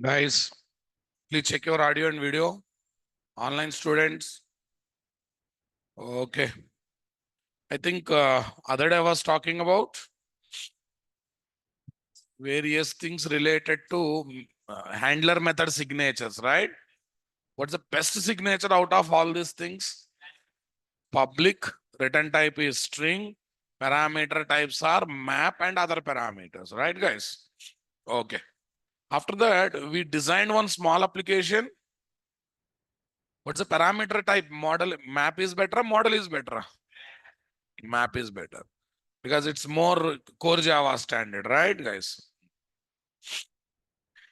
Guys, please check your audio and video. Online students. Okay. I think other day I was talking about various things related to handler method signatures, right? What's the best signature out of all these things? Public, return type is string, parameter types are map and other parameters, right, guys? Okay. After that, we designed one small application. What's the parameter type? Model map is better, model is better. Map is better because it's more core Java standard, right, guys?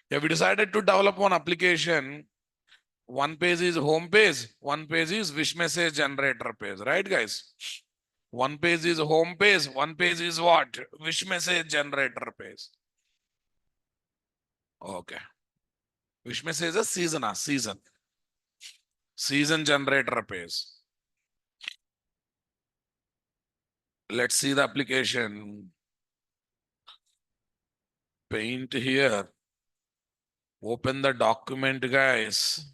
Yeah, we decided to develop one application. One page is home page, one page is wish message generator page, right, guys? One page is home page, one page is what? Wish message generator page. Okay. Wish message is a season. Season generator page. Let's see the application. Paint here. Open the document, guys.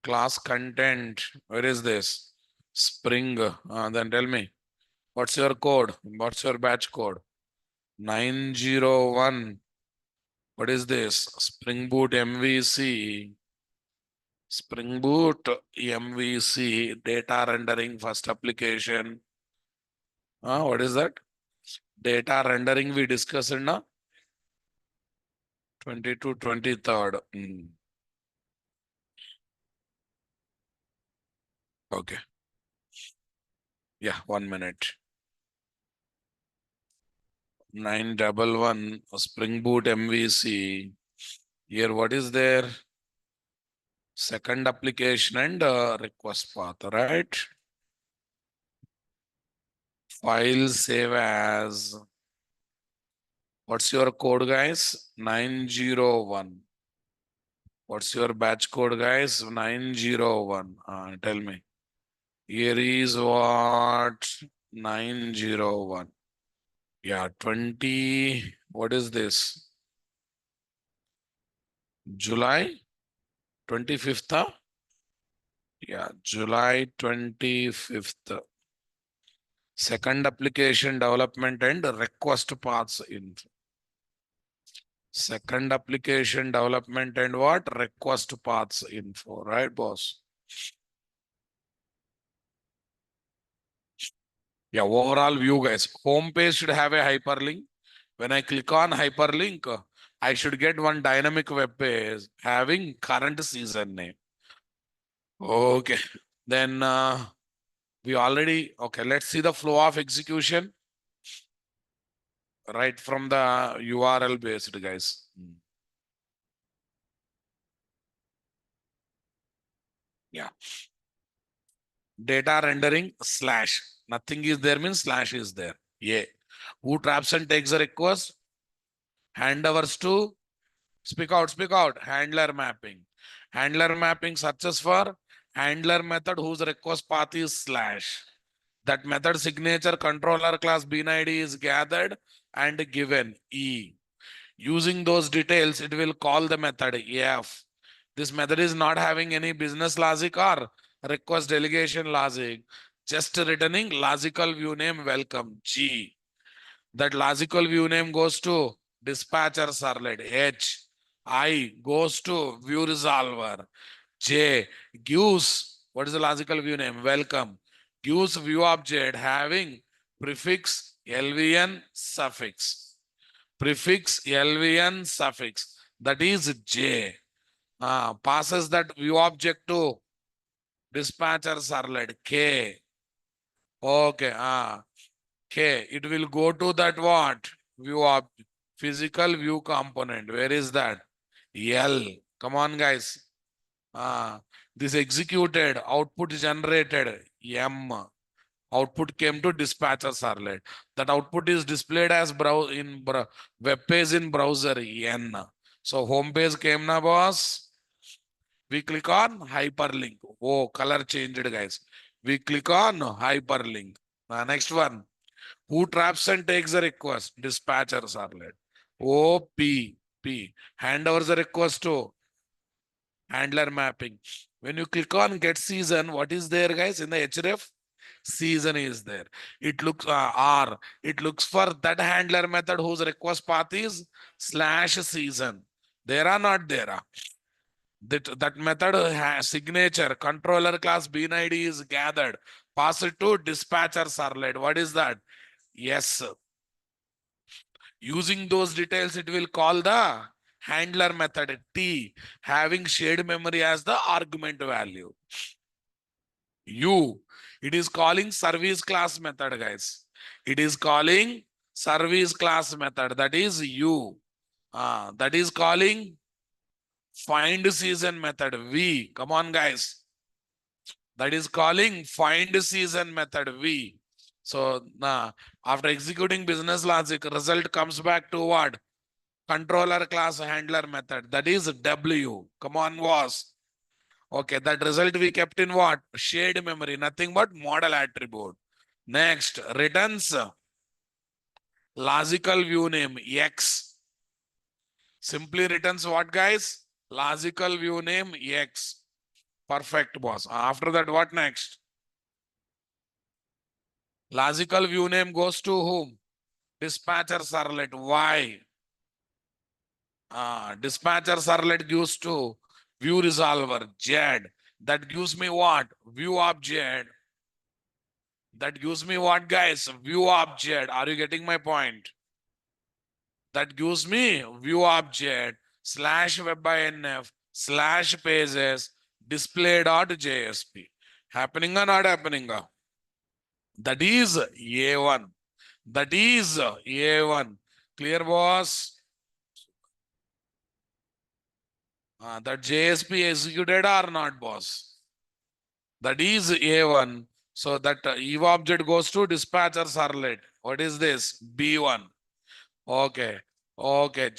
Class content. Where is this? Spring. Then tell me. What's your code? What's your batch code? 901. What is this? Spring Boot MVC. Spring Boot MVC. Data rendering first application. What is that? Data rendering we discussed in 22, 23rd. Okay. Yeah, 1 minute. 911 Spring Boot MVC. Here, what is there? Second application and request path, right? File save as. What's your code, guys? 901. What's your batch code, guys? 901. Tell me. Here is what? 901. Yeah, 20. What is this? July 25th? Yeah, July 25th. Second application development and request paths info. Second application development and what? Request paths info, right, boss? Yeah, overall view, guys. Home page should have a hyperlink. When I click on hyperlink, I should get one dynamic web page having current season name. Okay. Then we already, okay, let's see the flow of execution. Right from the URL based, guys. Yeah. Data rendering slash. Nothing is there means slash is there. Yeah. Who traps and takes the request? Handovers to speak out. Handler mapping. Handler mapping searches for handler method whose request path is slash. That method signature controller class bean ID is gathered and given E. Using those details, it will call the method F. This method is not having any business logic or request delegation logic, just returning logical view name welcome G. That logical view name goes to dispatcher servlet H. I goes to view resolver. J gives, what is the logical view name? Welcome. Gives view object having prefix LVN suffix. Prefix LVN suffix. That is J. Passes that view object to dispatcher servlet K. Okay. K. It will go to that what? View of physical view component. Where is that? L. Come on, guys. This executed, output generated, M. Output came to dispatcher servlet. That output is displayed as web page in browser, N. So home page came na, boss. We click on hyperlink. Oh, color changed, guys. We click on hyperlink. Next one. Who traps and takes the request? Dispatcher servlet. OP. P. Handovers a request to handler mapping. When you click on get season, what is there, guys? In the href, season is there. It looks R. It looks for that handler method whose request path is /season. There are not there. That method has signature controller class bean ID is gathered. Pass it to dispatcher servlet. What is that? Yes. Using those details, it will call the handler method T, having shared memory as the argument value. U, it is calling service class method, guys. It is calling service class method. That is U. That is calling find season method V. Come on, guys. That is calling find season method V. So after executing business logic, result comes back to what? Controller class handler method. That is W. Come on, boss. Okay, that result we kept in what? Shared memory, nothing but model attribute. Next, returns logical view name X. Simply returns what, guys? Logical view name X. Perfect, boss. After that, what next? Logical view name goes to whom? Dispatcher servlet. Why? Dispatcher servlet gives to view resolver Z. That gives me what? View object. That gives me what, guys? View object. Are you getting my point? That gives me view object /webinf/pages display.jsp. Happening or not happening? That is A1. That is A1. Clear, boss? That JSP executed or not, boss? That is A1. So that EVE object goes to dispatcher servlet. What is this? B1. Okay. Okay.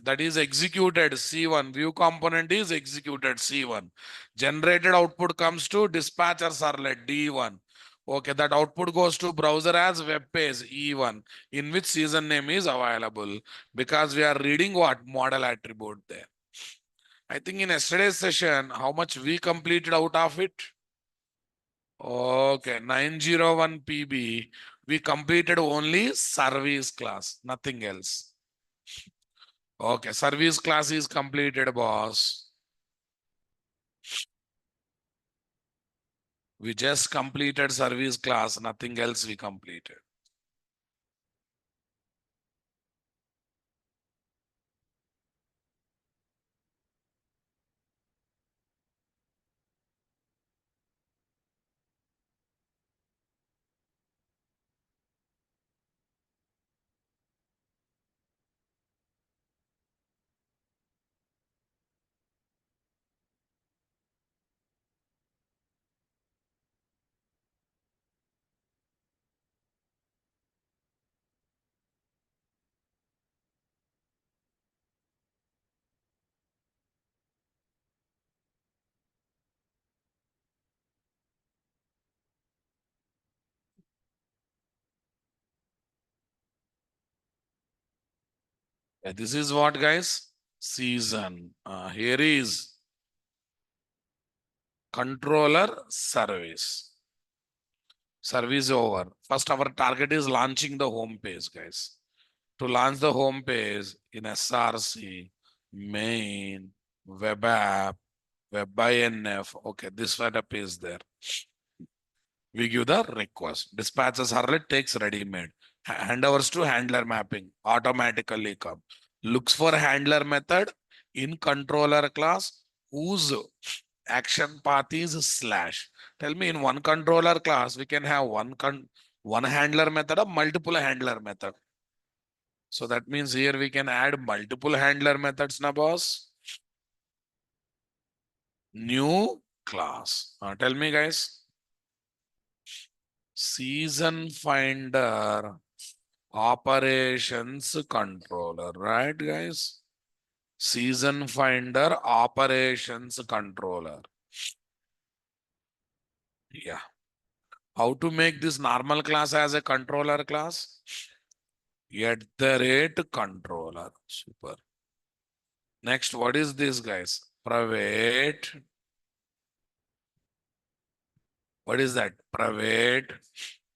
That is executed C1. View component is executed C1. Generated output comes to dispatcher servlet D1. Okay, that output goes to browser as web page E1, in which season name is available, because we are reading what? Model attribute there. I think in yesterday's session, how much we completed out of it? Okay, 901 PB. We completed only service class, nothing else. Okay, service class is completed, boss. We just completed service class, nothing else we completed. This is what, guys? Season. Here is controller service. Service over. First, our target is launching the home page, guys. To launch the home page in SRC, main, web app, webinf. Okay, this setup is there. We give the request. Dispatcher servlet takes ready-made. Handovers to handler mapping automatically come. Looks for handler method in controller class whose action path is /. Tell me, in one controller class, we can have one handler method or multiple handler method. So that means here we can add multiple handler methods, na boss? New class. Tell me, guys. Season finder operations controller, right, guys? Season finder operations controller. Yeah. How to make this normal class as a controller class? At the rate controller. Super. Next, what is this, guys? Private. What is that? Private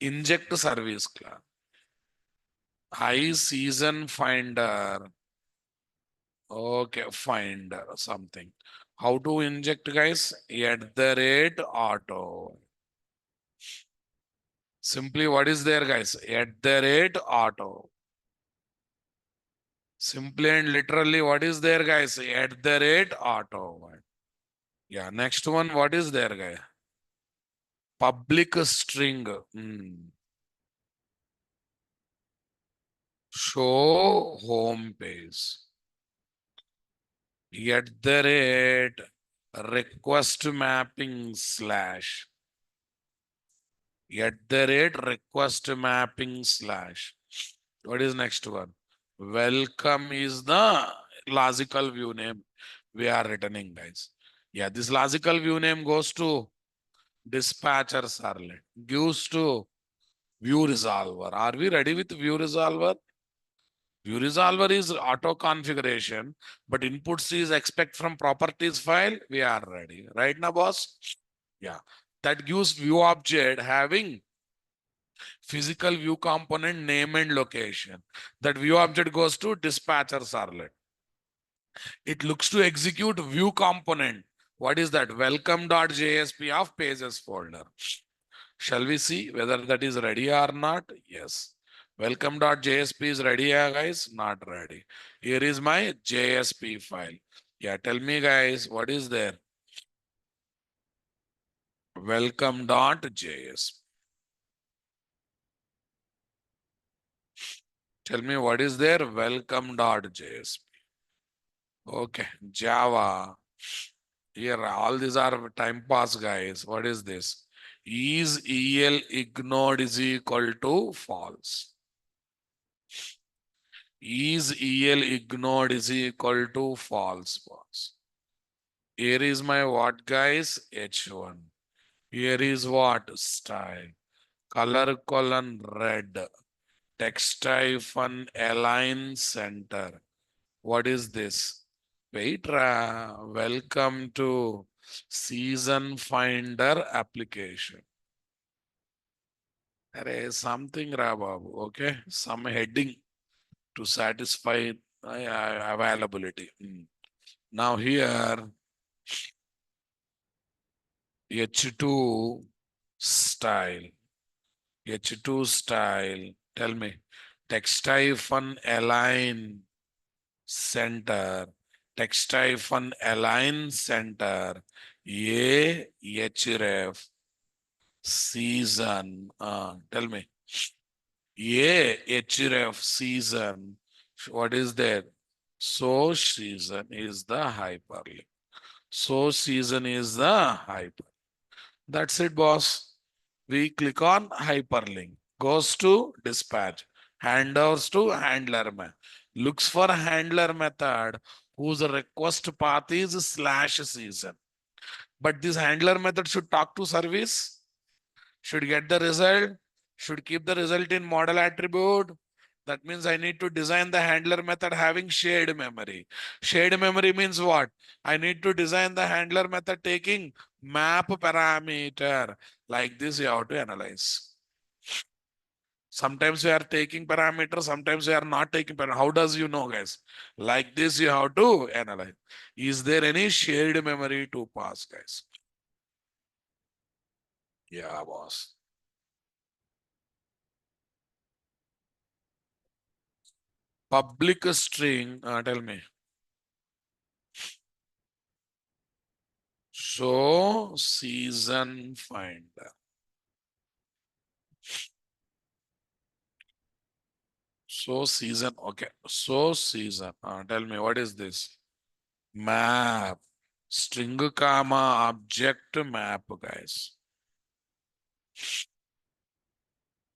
inject service class. High season finder. Okay, finder something. How to inject, guys? At the rate auto. Simply, what is there, guys? At the rate auto. Simply and literally, what is there, guys? At the rate auto. Yeah, next one, what is there, guy? Public string. Show home page. At the rate request mapping slash. At the rate request mapping slash. What is next one? Welcome is the logical view name we are returning, guys. Yeah, this logical view name goes to dispatcher servlet, gives to view resolver. Are we ready with view resolver? View resolver is auto configuration, but inputs is expect from properties file. We are ready. Right now, boss? Yeah. That gives view object having physical view component name and location. That view object goes to dispatcher servlet. It looks to execute view component. What is that? Welcome.jsp of pages folder. Shall we see whether that is ready or not? Yes. Welcome.jsp is ready, guys? Not ready. Here is my JSP file. Yeah, tell me, guys, what is there? Welcome.jsp. Tell me what is there? Welcome.jsp. Okay, Java. Here, all these are time pass, guys. What is this? Is EL ignored is equal to false? Is EL ignored is equal to false, boss? Here is my what, guys? H1. Here is what? Style. Color colon red. Text hyphen align center. What is this? Petra, welcome to Season Finder application. Array, something ra babu, okay? Some heading to satisfy availability. Now here, H2 style. H2 style. Tell me. Text hyphen align center. Text hyphen align center. A href season. Tell me. A href season. What is there? So season is the hyperlink. So season is the hyper. That's it, boss. We click on hyperlink. Goes to dispatch. Handovers to handler method. Looks for handler method whose request path is slash season. But this handler method should talk to service, should get the result, should keep the result in model attribute. That means I need to design the handler method having shared memory. Shared memory means what? I need to design the handler method taking map parameter. Like this, you have to analyze. Sometimes we are taking parameters, sometimes we are not taking parameters. How does you know, guys? Like this, you have to analyze. Is there any shared memory to pass, guys? Yeah, boss. Public string, tell me. So season finder. So season, okay. So season. Tell me what is this? Map. String comma object map, guys.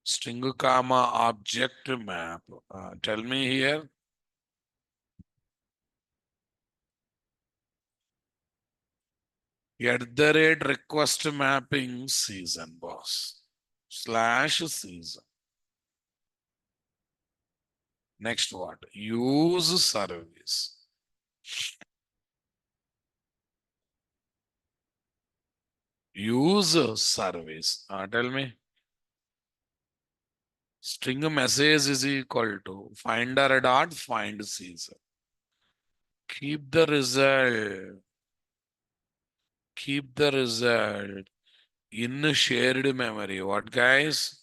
String comma object map. Tell me here. At the rate request mapping season, boss. Slash season. Next what? Use service. Use service. Tell me. String message is equal to finder dot find season. Keep the result. Keep the result in shared memory. What guys?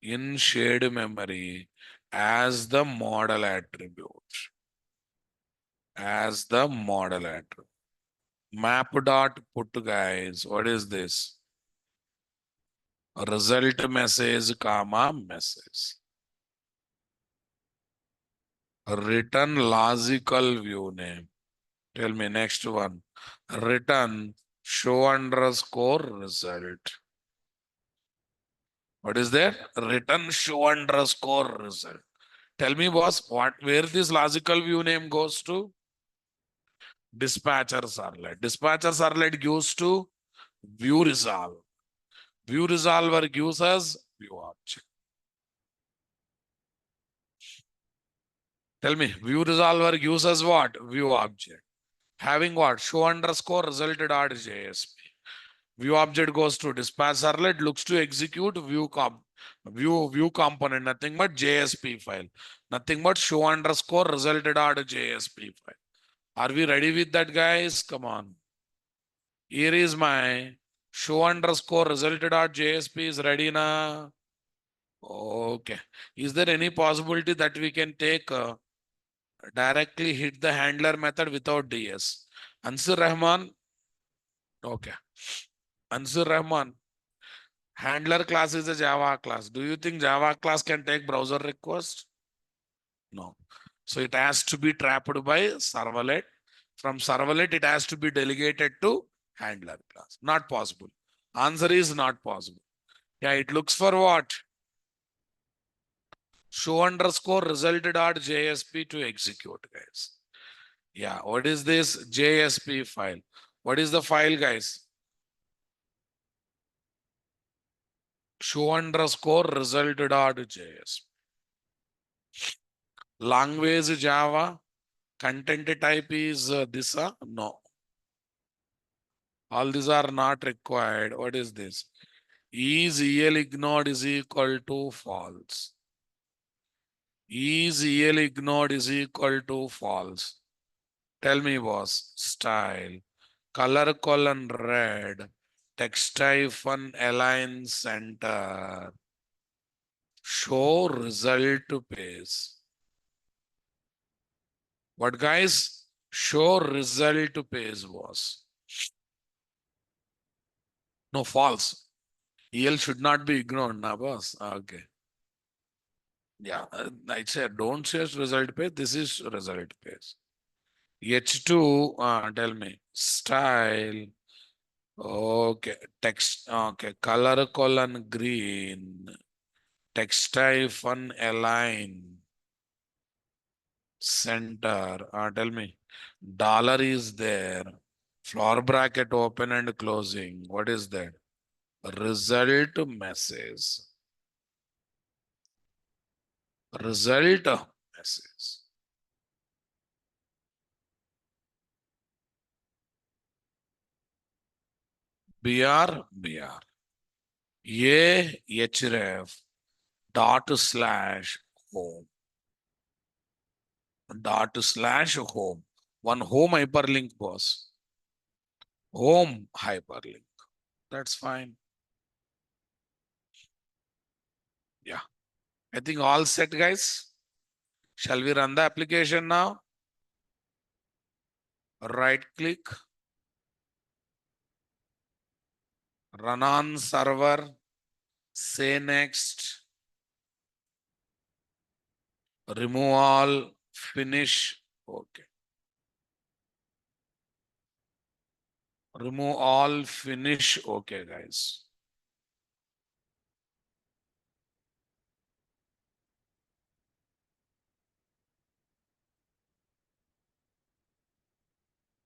In shared memory as the model attribute. As the model attribute. Map dot put guys. What is this? Result message comma message. Return logical view name. Tell me next one. Return show underscore result. What is there? Return show underscore result. Tell me, boss, where this logical view name goes to? Dispatcher servlet. Dispatcher servlet gives to view resolve. View resolver gives us view object. Tell me, view resolver gives us what? View object. Having what? Show underscore result dot JSP. View object goes to dispatch servlet, looks to execute view component, nothing but JSP file. Nothing but show underscore result dot JSP file. Are we ready with that, guys? Come on. Here is my show underscore result dot JSP is ready now. Okay. Is there any possibility that we can take directly hit the handler method without DS? Ansur Rahman. Okay. Ansur Rahman. Handler class is a Java class. Do you think Java class can take browser request? No. So it has to be trapped by servlet. From servlet, it has to be delegated to handler class. Not possible. Answer is not possible. Yeah, it looks for what? Show underscore result dot JSP to execute, guys. Yeah, what is this JSP file? What is the file, guys? Show underscore result dot JSP. Language Java. Content type is this? No. All these are not required. What is this? Is EL ignored is equal to false. Is EL ignored is equal to false. Tell me, boss. Style. Color colon red. Text hyphen align center. Show result page. What guys? Show result page was. No, false. EL should not be ignored, na boss. Okay. Yeah, I said don't say result page. This is result page. H2, tell me. Style. Okay. Text. Okay. Color colon green. Text hyphen align. Center. Tell me. Dollar is there. Floor bracket open and closing. What is that? Result message. Result message. BR. A href dot slash home. Dot slash home. One home hyperlink boss. Home hyperlink. That's fine. Yeah. I think all set, guys. Shall we run the application now? Right click. Run on server. Say next. Remove all. Finish. Okay. Remove all. Finish. Okay, guys.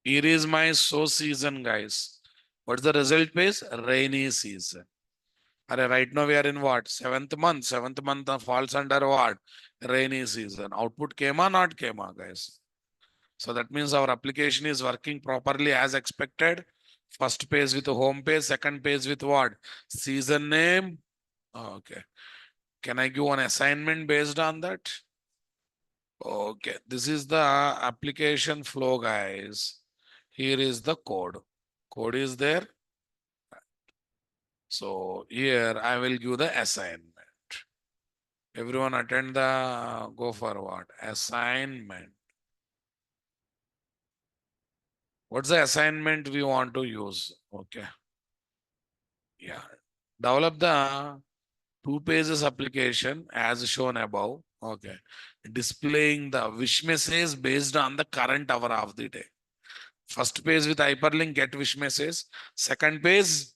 Here is my show season, guys. What's the result page? Rainy season. Right now we are in what? Seventh month. Seventh month falls under what? Rainy season. Output came or not came, guys? So that means our application is working properly as expected. First page with home page, second page with what? Season name. Okay. Can I give one assignment based on that? Okay. This is the application flow, guys. Here is the code. Code is there. So here I will give the assignment. Everyone attend the go forward. Assignment. What's the assignment we want to use? Okay. Yeah. Develop the two pages application as shown above. Okay. Displaying the wish message based on the current hour of the day. First page with hyperlink get wish message. Second page,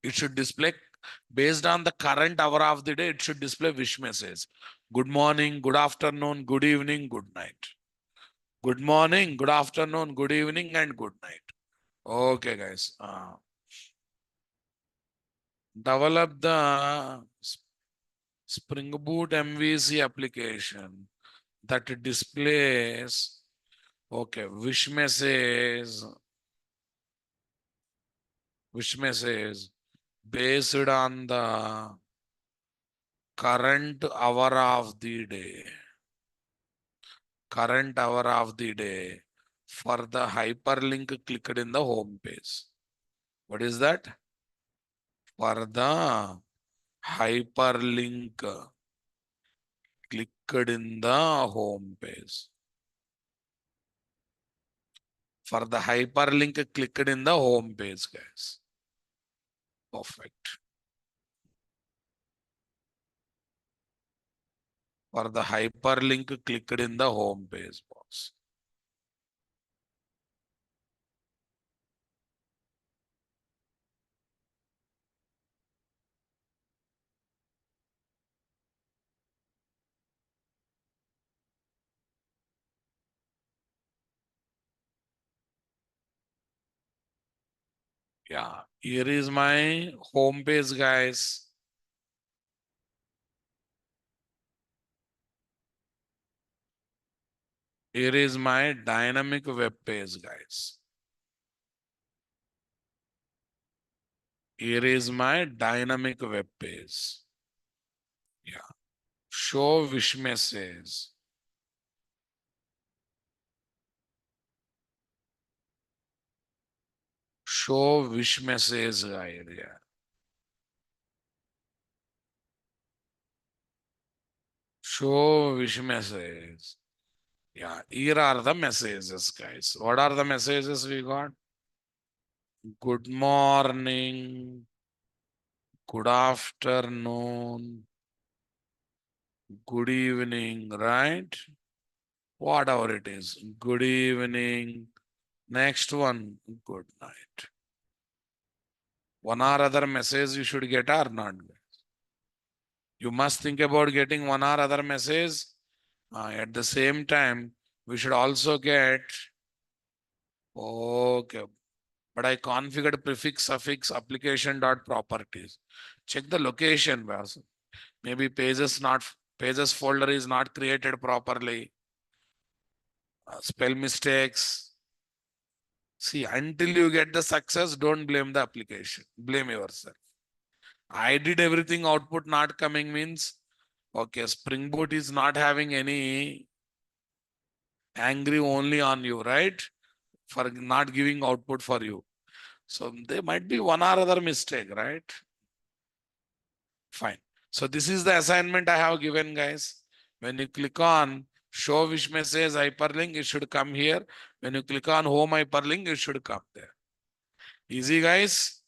it should display based on the current hour of the day. It should display wish message. Good morning, good afternoon, good evening, good night. Good morning, good afternoon, good evening, and good night. Okay, guys. Develop the Spring Boot MVC application that displays, okay, wish message based on the current hour of the day. Current hour of the day for the hyperlink clicked in the home page. What is that? For the hyperlink clicked in the home page. For the hyperlink clicked in the home page, guys. Perfect. For the hyperlink clicked in the home page, boss. Yeah, here is my home page, guys. Here is my dynamic web page, guys. Here is my dynamic web page. Yeah. Show wish message. Show wish message area. Show wish message. Yeah, here are the messages, guys. What are the messages we got? Good morning. Good afternoon. Good evening, right? Whatever it is. Good evening. Next one, good night. One or other message you should get or not. You must think about getting one or other message. At the same time, we should also get, okay, but I configured prefix, suffix, application dot properties. Check the location, boss. Maybe pages folder is not created properly. Spell mistakes. See, until you get the success, don't blame the application. Blame yourself. I did everything, output not coming means, okay, Spring Boot is not having any angry only on you, right? For not giving output for you. So there might be one or other mistake, right? Fine. So this is the assignment I have given, guys. When you click on show wish message hyperlink, it should come here. When you click on home hyperlink, it should come there. Easy, guys.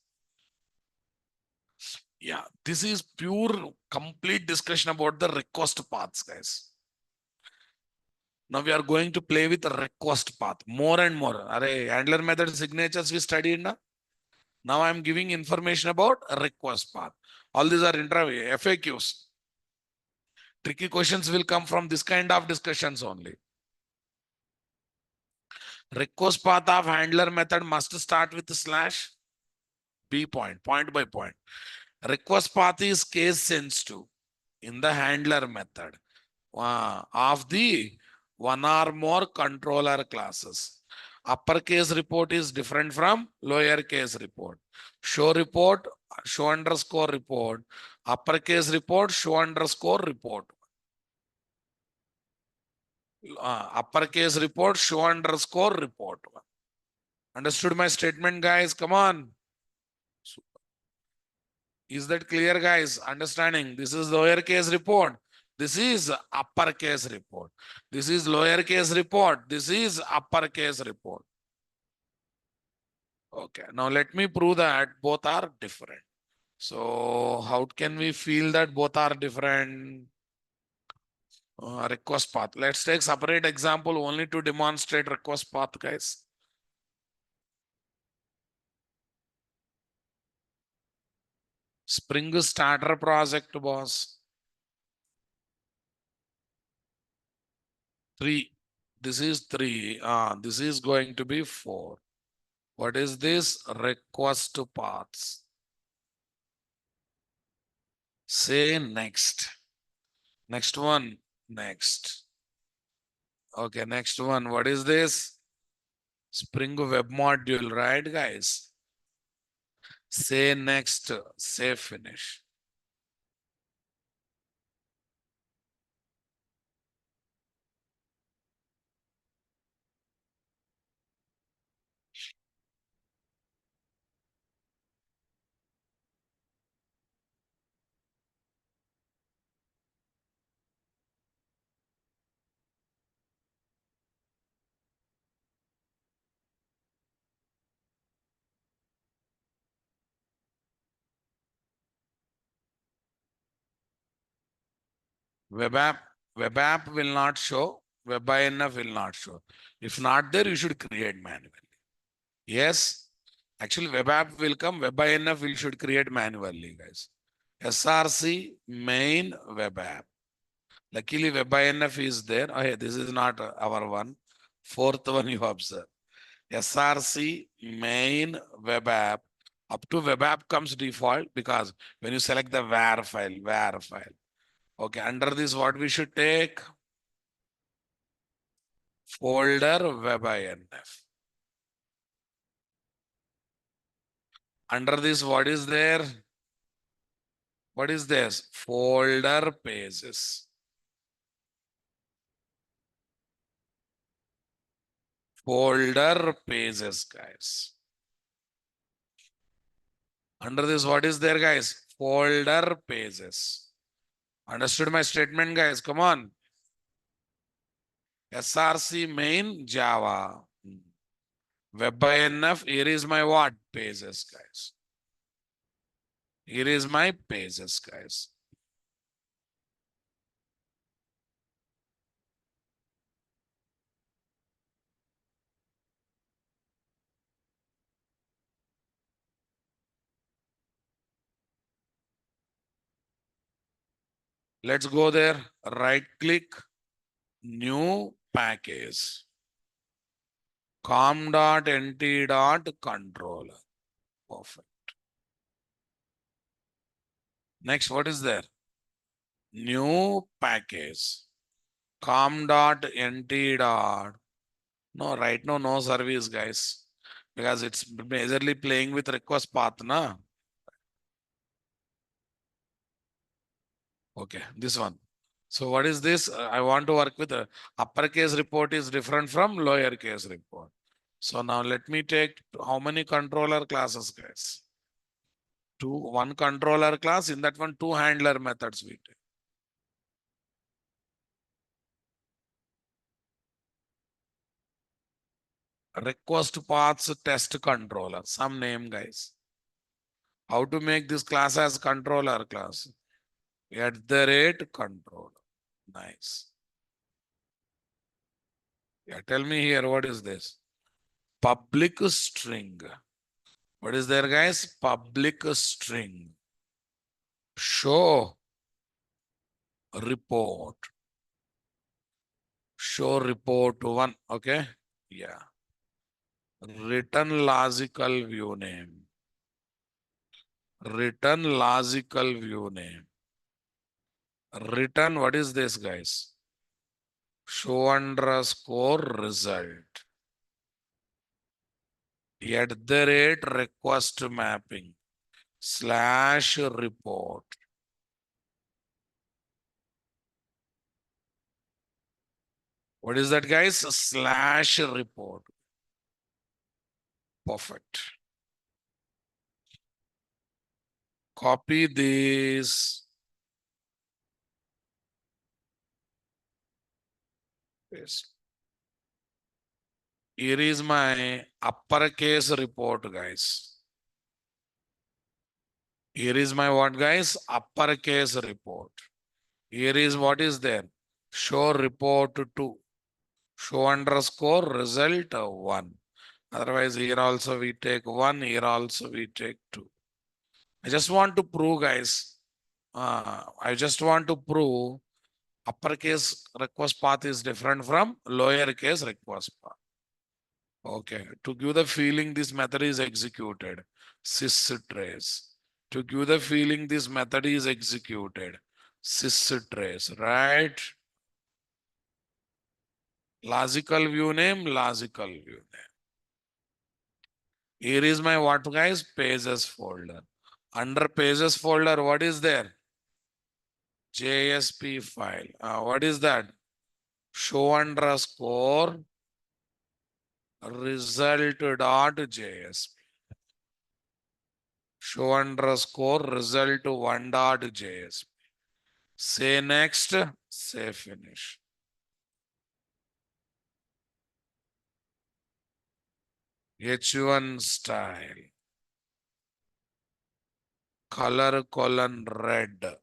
Yeah, this is pure complete discussion about the request paths, guys. Now we are going to play with request path more and more. Handler method signatures we studied now. Now I am giving information about request path. All these are FAQs. Tricky questions will come from this kind of discussions only. Request path of handler method must start with slash B point by point. Request path is case sensitive in the handler method of the one or more controller classes. Uppercase report is different from lowercase report. Show report, show underscore report, uppercase report, show underscore report. Uppercase report, show underscore report. Understood my statement, guys? Come on. Is that clear, guys? Understanding? This is lowercase report. This is uppercase report. This is lowercase report. This is uppercase report. Okay. Now let me prove that both are different. So how can we feel that both are different? Request path. Let's take separate example only to demonstrate request path, guys. Spring starter project, boss. 3. This is 3. This is going to be 4. What is this? Request paths. Say next. Next one. Next. Okay, next one. What is this? Spring Web module, right, guys? Say next. Say finish. Web app will not show. WebINF will not show. If not there, you should create manually. Yes. Actually, web app will come. WebINF will should create manually, guys. SRC main web app. Luckily, WebINF is there. Oh, hey, this is not our one. Fourth one you observe. SRC main web app. Up to web app comes default because when you select the var file. Okay, under this, what we should take? Folder WebINF. Under this, what is there? What is this? Folder pages. Folder pages, guys. Under this, what is there, guys? Folder pages. Understood my statement, guys? Come on. SRC main Java. WebINF, here is my what? Pages, guys. Here is my pages, guys. Let's go there. Right click, new package. com.nt.controller. Perfect. Next, what is there? New package. com.nt. No, right now, no service, guys. Because it's majorly playing with request path, na? Okay, this one. So what is this? I want to work with uppercase report is different from lowercase report. So now let me take how many controller classes, guys? One controller class. In that one, 2 handler methods we take. Request paths test controller. Some name, guys. How to make this class as controller class? @controller. Nice. Yeah, tell me here, what is this? Public string. What is there, guys? Public string. Show report. Show report 1. Okay. Yeah. Return logical view name. Return logical view name. Return, what is this, guys? Show underscore result. At the rate request mapping slash report. What is that, guys? Slash report. Perfect. Copy this. Paste. Here is my uppercase report, guys. Here is my what, guys? Uppercase report. Here is what is there? Show report 2. Show underscore result 1. Otherwise, here also we take 1. Here also we take 2. I just want to prove, guys. I just want to prove uppercase request path is different from lowercase request path. Okay. To give the feeling this method is executed. Sys trace. To give the feeling this method is executed. Sys trace. Right? Logical view name. Logical view name. Here is my what, guys? Pages folder. Under pages folder, what is there? JSP file. What is that? Show underscore result.jsp. Show underscore result1.jsp. Say next, say finish. H1 style. Color colon red.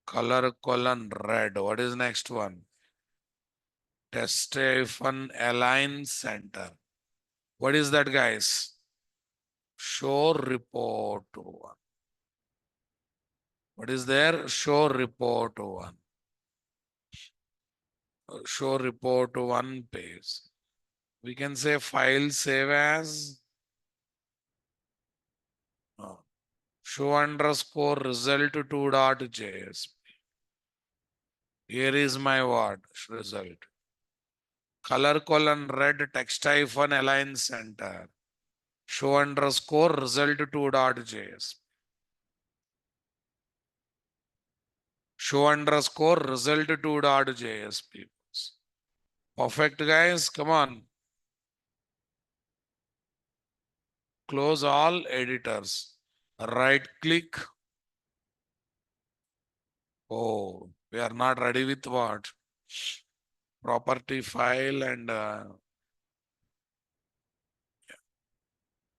Color colon red. What is next one? Test align center. What is that, guys? Show report 1. What is there? Show report 1. Show report 1 page. We can say file save as show underscore result2.jsp. Here is my what? Result. Color colon red text align center. Show underscore result2.jsp. Show underscore result2.jsp. Perfect, guys. Come on. Close all editors. Right click. Oh, we are not ready with what? Property file and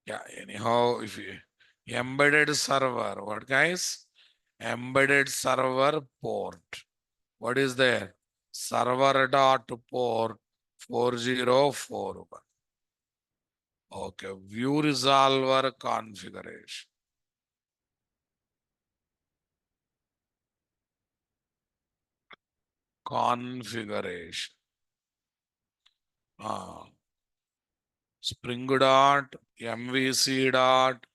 yeah, anyhow, if you embedded server, what, guys? Embedded server port. What is there? Server dot port 4041. Okay, view resolver configuration. Configuration. Spring dot MVC dot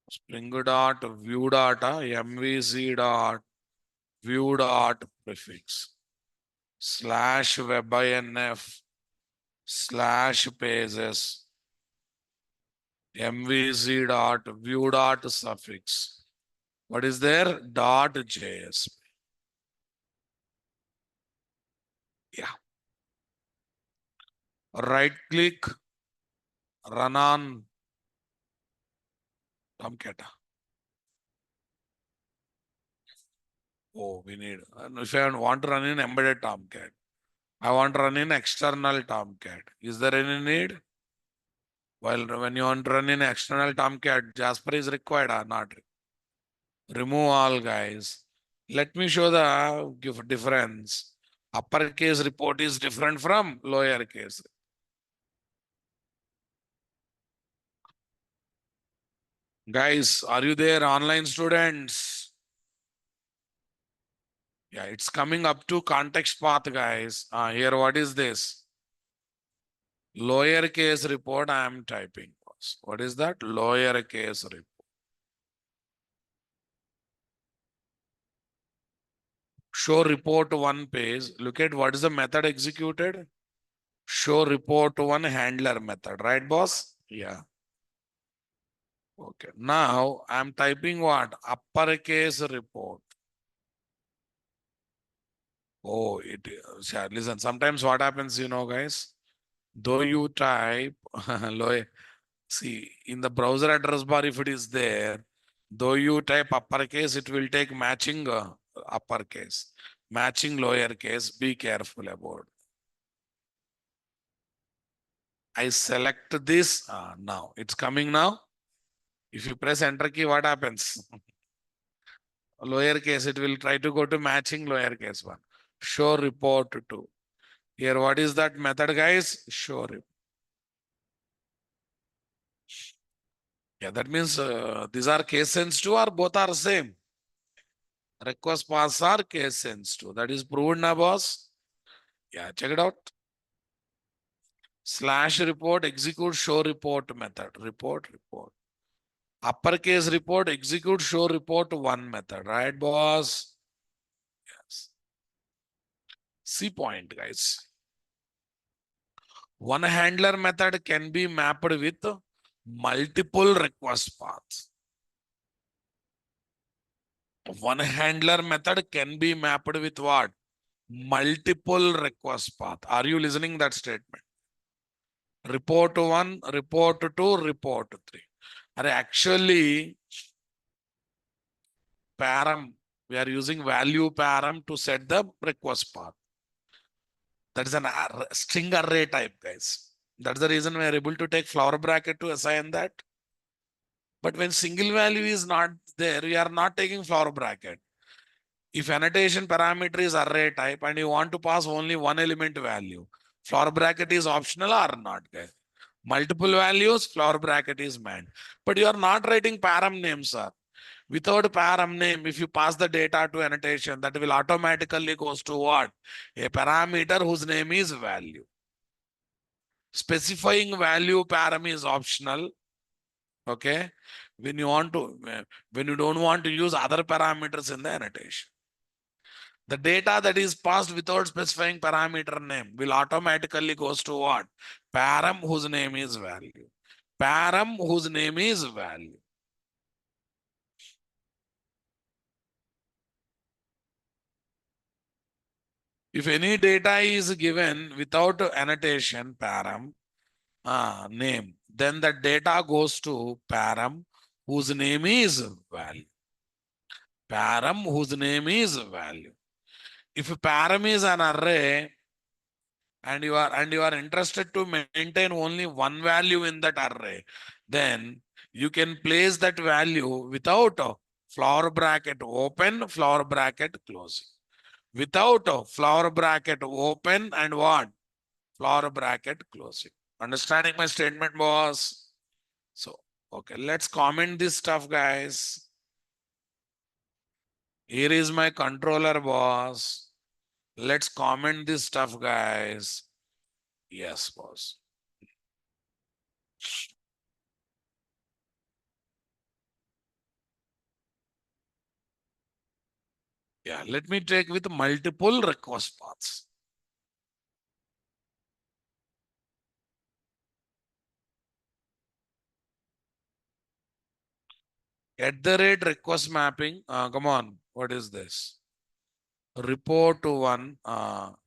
Spring dot view data MVC dot view dot prefix slash webinf slash pages MVC dot view dot suffix. What is there? Dot JS. Yeah. Right click, run on Tomcat. Oh, we need, if I want to run in embedded Tomcat, I want to run in external Tomcat. Is there any need? Well, when you want to run in external Tomcat, Jasper is required or not? Remove all, guys. Let me show the difference. Uppercase report is different from lowercase. Guys, are you there, online students? Yeah, it's coming up to context path, guys. Here, what is this? Lowercase report I am typing. What is that? Lowercase report. Show report one page. Look at what is the method executed. Show report one handler method, right, boss? Yeah. Okay. Now I'm typing what? Uppercase report. Oh, listen, sometimes what happens, guys, though you type, see, in the browser address bar, if it is there, though you type uppercase, it will take matching uppercase, matching lowercase. Be careful about. I select this. Now it's coming now. If you press enter key, what happens? Lowercase, it will try to go to matching lowercase one. Show report to. Here, what is that method, guys? Show report. Yeah, that means these are case sensitive or both are same. Request paths are case sensitive. That is proven now, boss. Yeah, check it out. Slash report, execute show report method. Report. Uppercase report, execute show report one method. Right, boss? Yes. See point, guys. One handler method can be mapped with multiple request paths. One handler method can be mapped with what? Multiple request path. Are you listening that statement? Report one, report two, report three. Are actually param. We are using value param to set the request path. That is an string array type, guys. That's the reason we are able to take flower bracket to assign that. But when single value is not there, we are not taking flower bracket. If annotation parameter is array type and you want to pass only one element value, flower bracket is optional or not, guys? Multiple values, flower bracket is meant. But you are not writing param names, sir. Without param name, if you pass the data to annotation, that will automatically goes to what? A parameter whose name is value. Specifying value param is optional. Okay. When you don't want to use other parameters in the annotation. The data that is passed without specifying parameter name will automatically goes to what? Param whose name is value. Param whose name is value. If any data is given without annotation param name, then the data goes to param whose name is value. Param whose name is value. If param is an array and you are interested to maintain only one value in that array, then you can place that value without a flower bracket open, flower bracket closing. Without a flower bracket open and what? Flower bracket closing. Understanding my statement, boss? So, okay, let's comment this stuff, guys. Here is my controller, boss. Let's comment this stuff, guys. Yes, boss. Yeah, let me take with multiple request paths. At the rate request mapping, come on, what is this? Report to one,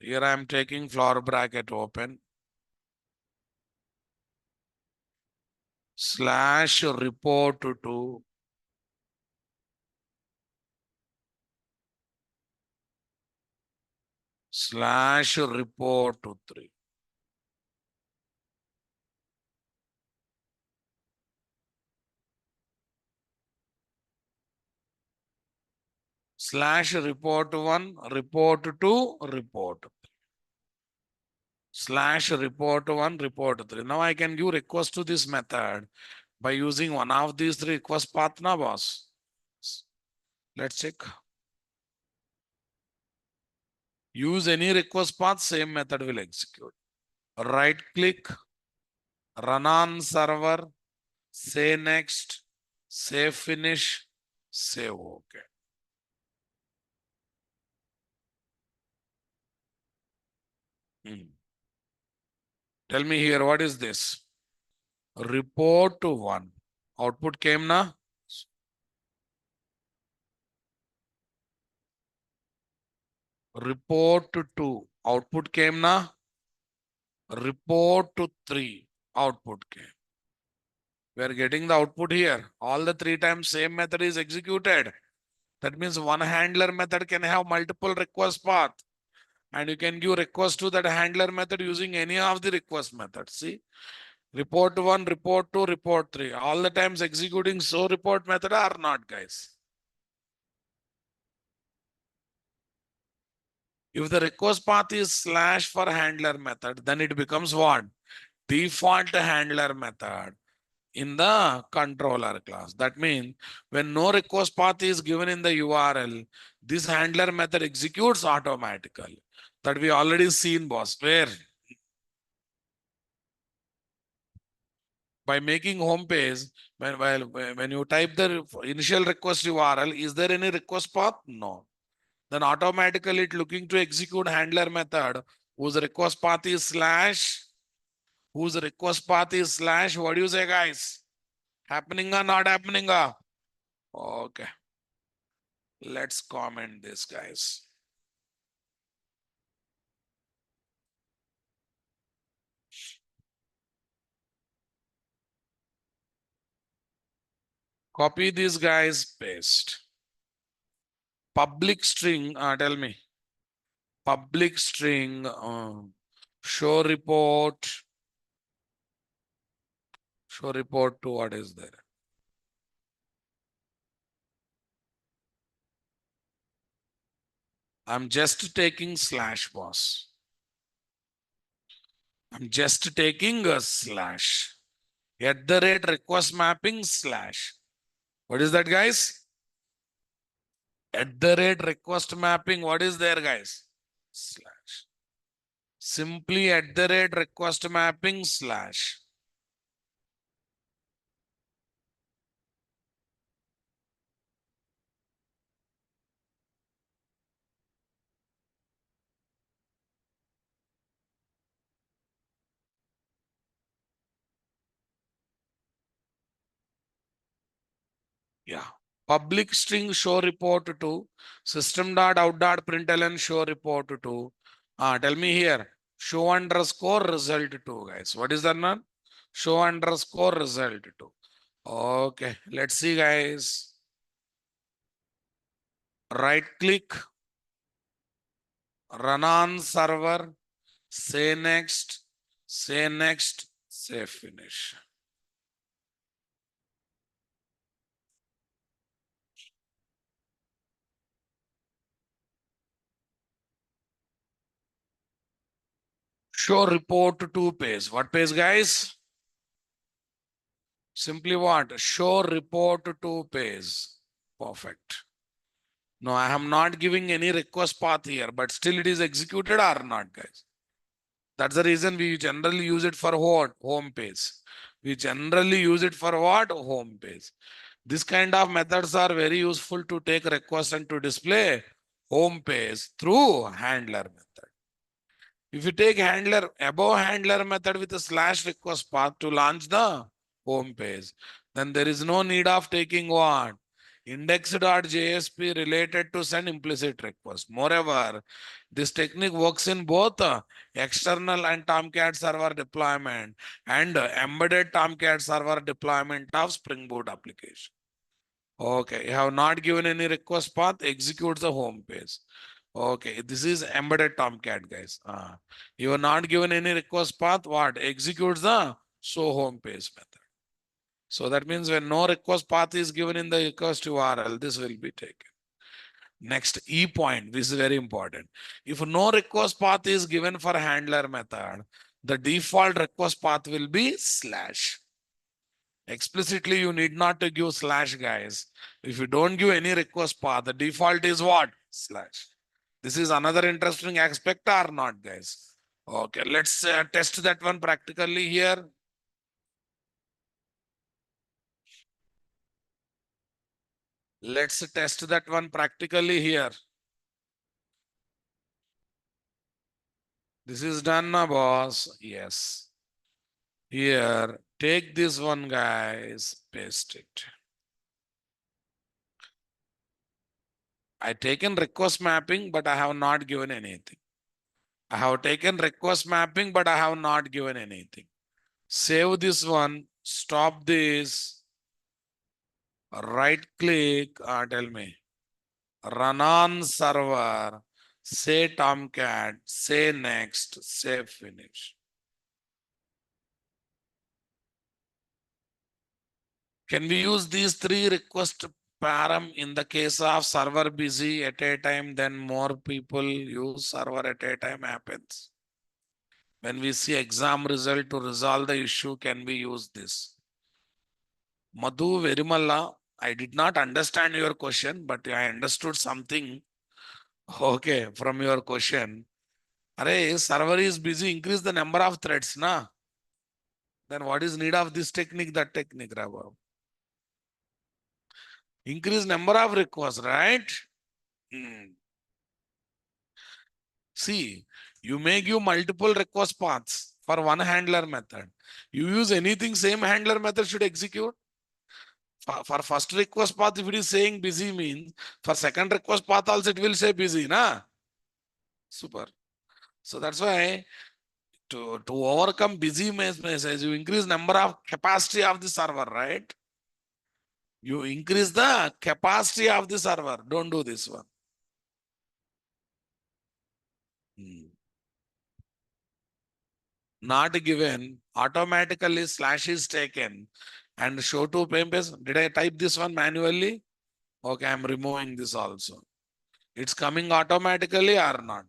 here I am taking flower bracket open. Slash report to slash report to 3. Slash report 1, report 2, report 3. Slash report 1, report 3. Now I can give request to this method by using one of these three request path now, boss. Let's check. Use any request path, same method will execute. Right click, run on server, say next, say finish, say okay. Tell me here, what is this? Report to 1. Output came na? Report to 2. Output came na? Report to 3. Output came. We are getting the output here. All the 3 times same method is executed. That means one handler method can have multiple request path. And you can give request to that handler method using any of the request methods. See? Report 1, report 2, report 3. All the times executing so report method or not, guys. If the request path is slash for handler method, then it becomes what? Default handler method in the controller class. That means when no request path is given in the URL, this handler method executes automatically. That we already seen, boss. Where? By making home page, when you type the initial request URL, is there any request path? No. Then automatically it looking to execute handler method whose request path is slash, what do you say, guys? Happening or not happening? Okay. Let's comment this, guys. Copy this, guys, paste. Public string, tell me. Public string, show report to what is there? I'm just taking slash, boss. I'm just taking a slash. At the rate request mapping slash. What is that, guys? At the rate request mapping, what is there, guys? Slash. Simply at the rate request mapping slash. Yeah. Public string show report to system.out.println show report to. Tell me here. Show underscore result to, guys. What is that none? Show underscore result to. Okay. Let's see, guys. Right click. Run on server. Say next. Say next. Say finish. Show report to page. What page, guys? Simply what? Show report to page. Perfect. No, I am not giving any request path here, but still it is executed or not, guys. That's the reason we generally use it for what? Home page. We generally use it for what? Home page. This kind of methods are very useful to take request and to display home page through handler method. If you take handler, above handler method with a slash request path to launch the home page, then there is no need of taking what? Index.jsp related to send implicit request. Moreover, this technique works in both external and Tomcat server deployment and embedded Tomcat server deployment of Spring Boot application. Okay, you have not given any request path, execute the home page. Okay, this is embedded Tomcat, guys. You are not given any request path, what? Executes the show home page method. So that means when no request path is given in the request URL, this will be taken. Next, E point, this is very important. If no request path is given for handler method, the default request path will be slash. Explicitly, you need not to give slash, guys. If you don't give any request path, the default is what? Slash. This is another interesting aspect or not, guys? Okay, let's test that one practically here. Let's test that one practically here. This is done now, boss. Yes. Here, take this one, guys, paste it. I taken request mapping, but I have not given anything. I have taken request mapping, but I have not given anything. Save this one, stop this, right click, tell me, run on server, say Tomcat, say next, say finish. Can we use these three request param in the case of server busy at a time, then more people use server at a time happens? When we see exam result to resolve the issue, can we use this? Madhu Verimalla, I did not understand your question, but I understood something. Okay, from your question. Array, server is busy, increase the number of threads, na? Then what is need of this technique, that technique, Raghav? Increase number of requests, right? Hmm. See, you may give multiple request paths for one handler method. You use anything, same handler method should execute. For first request path, if it is saying busy means, for second request path also it will say busy, na? Super. So that's why to overcome busy message, you increase number of capacity of the server, right? You increase the capacity of the server. Don't do this one. Not given, automatically slash is taken and show to page. Did I type this one manually? Okay, I'm removing this also. It's coming automatically or not?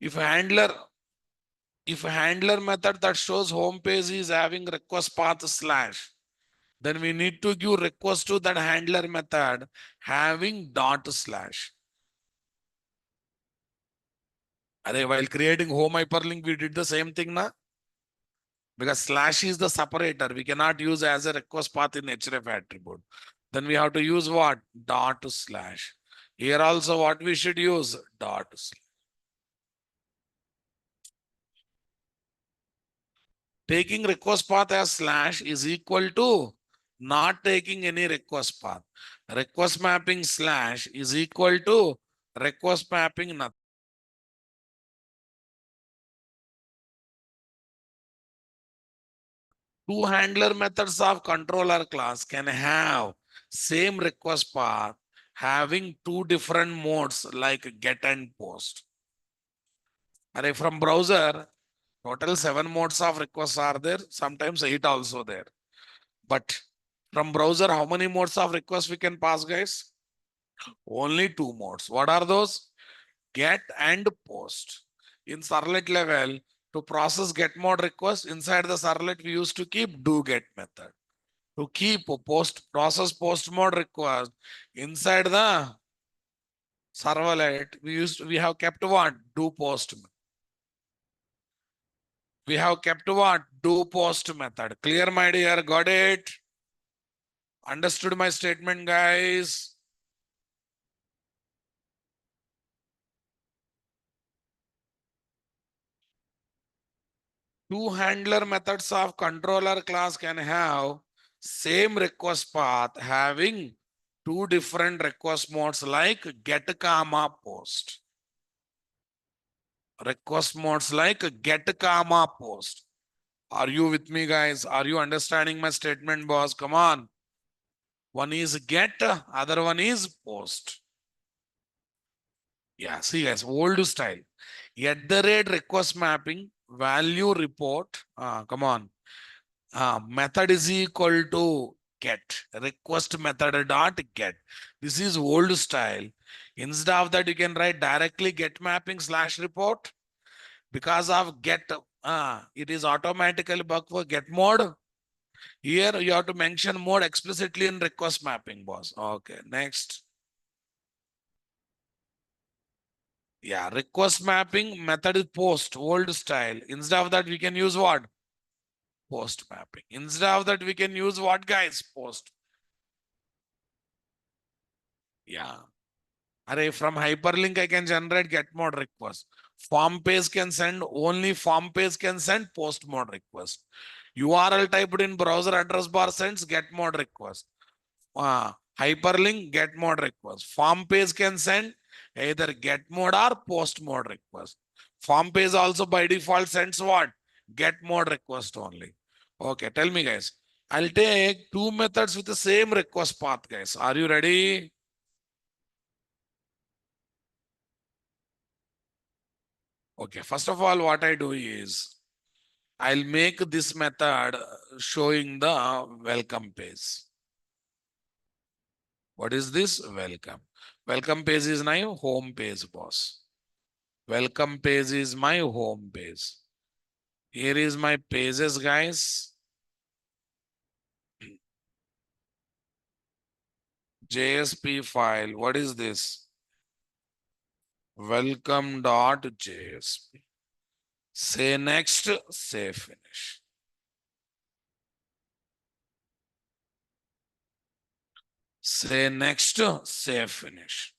If handler method that shows home page is having request path slash, then we need to give request to that handler method having dot slash. While creating home hyperlink, we did the same thing now. Because slash is the separator. We cannot use as a request path in href attribute. Then we have to use what? Dot slash. Here also what we should use? Dot slash. Taking request path as slash is equal to not taking any request path. Request mapping slash is equal to request mapping nothing. Two handler methods of controller class can have same request path having two different modes like get and post. And from browser, total 7 modes of requests are there, sometimes 8 also there. But from browser, how many modes of requests we can pass, guys? Only 2 modes. What are those? Get and post. In servlet level, to process get mode request, inside the servlet, we used to keep do get method. To keep process post mode request inside the servlet, we have kept what? Do post. We have kept what? Do post method. Clear, my dear? Got it? Understood my statement, guys? Two handler methods of controller class can have same request path having two different request modes like get comma post. Request modes like get comma post. Are you with me, guys? Are you understanding my statement, boss? Come on. One is get, other one is post. Yeah, see, guys, old style. At the rate request mapping, value report. Come on. Method is equal to get. Request method dot get. This is old style. Instead of that, you can write directly get mapping slash report. Because of get, it is automatically bug for get mode. Here you have to mention mode explicitly in request mapping, boss. Okay, next. Yeah, request mapping method is post, old style. Instead of that, we can use what? post mapping. Instead of that, we can use what, guys? Post. Yeah. Array, from hyperlink, I can generate get mode request. Form page can send, only form page can send post mode request. URL typed in browser address bar sends get mode request. Hyperlink get mode request. Form page can send either get mode or post mode request. Form page also by default sends what? Get mode request only. Okay, tell me, guys. I'll take two methods with the same request path, guys. Are you ready? Okay, first of all, what I do is I'll make this method showing the welcome page. What is this? Welcome. Welcome page is my home page, boss. Welcome page is my home page. Here is my pages, guys. JSP file. What is this? Welcome.jsp. Say next, say finish. Say next, say finish.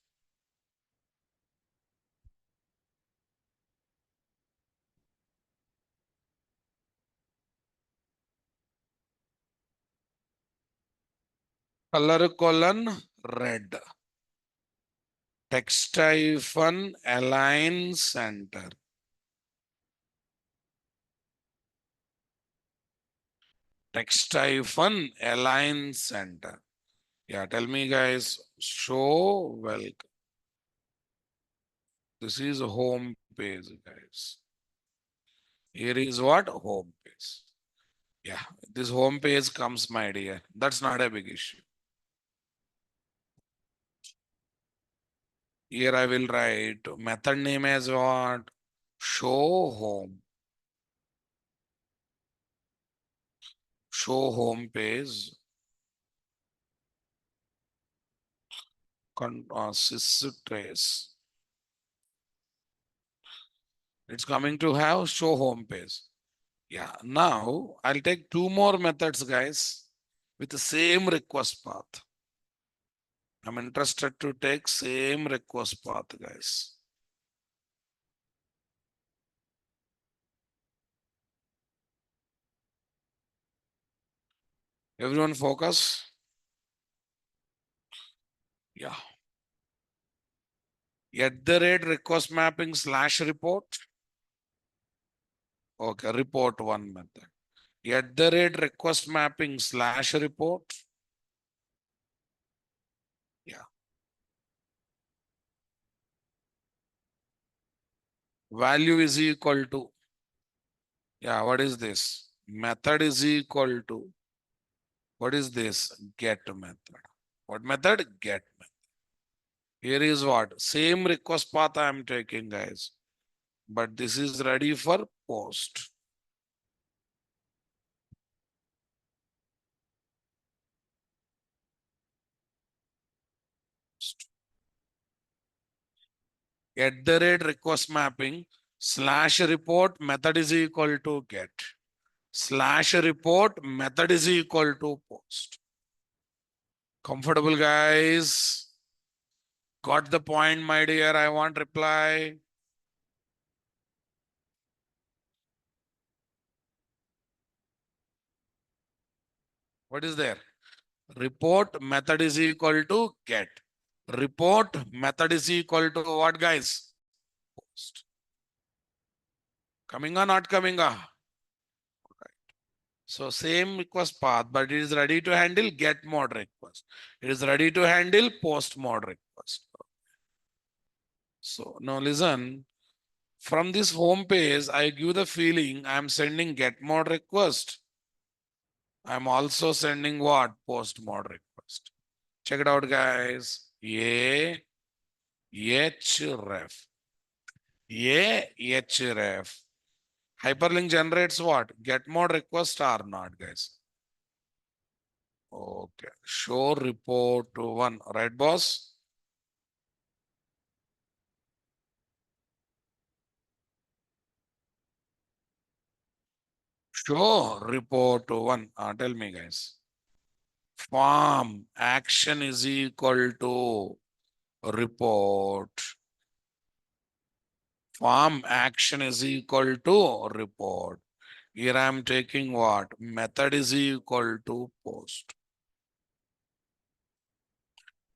Color colon red. Text hyphen align center. Text hyphen align center. Yeah, tell me, guys. Show welcome. This is home page, guys. Here is what? Home page. Yeah, this home page comes, my dear. That's not a big issue. Here I will write method name as what? Show home. Show home page. Sys trace. It's coming to have show home page. Yeah, now I'll take two more methods, guys, with the same request path. I'm interested to take same request path, guys. Everyone focus. Yeah. At the rate request mapping slash report. Okay, report one method. At the rate request mapping slash report. Yeah. Value is equal to. Yeah, what is this? Method is equal to. What is this? Get method. What method? Get method. Here is what? Same request path I am taking, guys. But this is ready for post. At the rate request mapping slash report method is equal to get. Slash report method is equal to post. Comfortable, guys? Got the point, my dear? I want reply. What is there? Report method is equal to get. Report method is equal to what, guys? Post. Coming or not coming? So same request path, but it is ready to handle get mode request. It is ready to handle post mode request. So now listen, from this home page, I give the feeling I'm sending get mode request. I'm also sending what? Post mode request. Check it out, guys. href. href. Hyperlink generates what? Get mode request or not, guys? Okay. Show report one, right, boss? Show report one. Tell me, guys. Form action is equal to report. Form action is equal to report. Here I am taking what? Method is equal to post.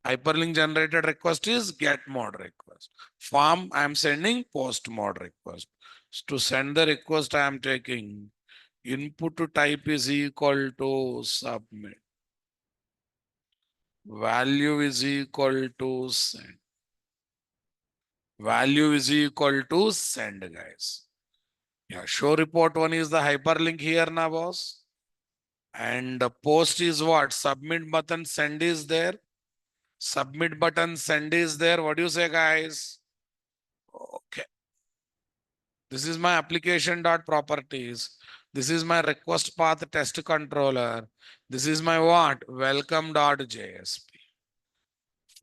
Hyperlink generated request is get mode request. Form I am sending post mode request. To send the request I am taking input to type is equal to submit. Value is equal to send. Value is equal to send, guys. Yeah, show report one is the hyperlink here now, boss. And the post is what? Submit button, send is there. Submit button, send is there. What do you say, guys? Okay. This is my application dot properties. This is my request path test controller. This is my what? Welcome dot JSP.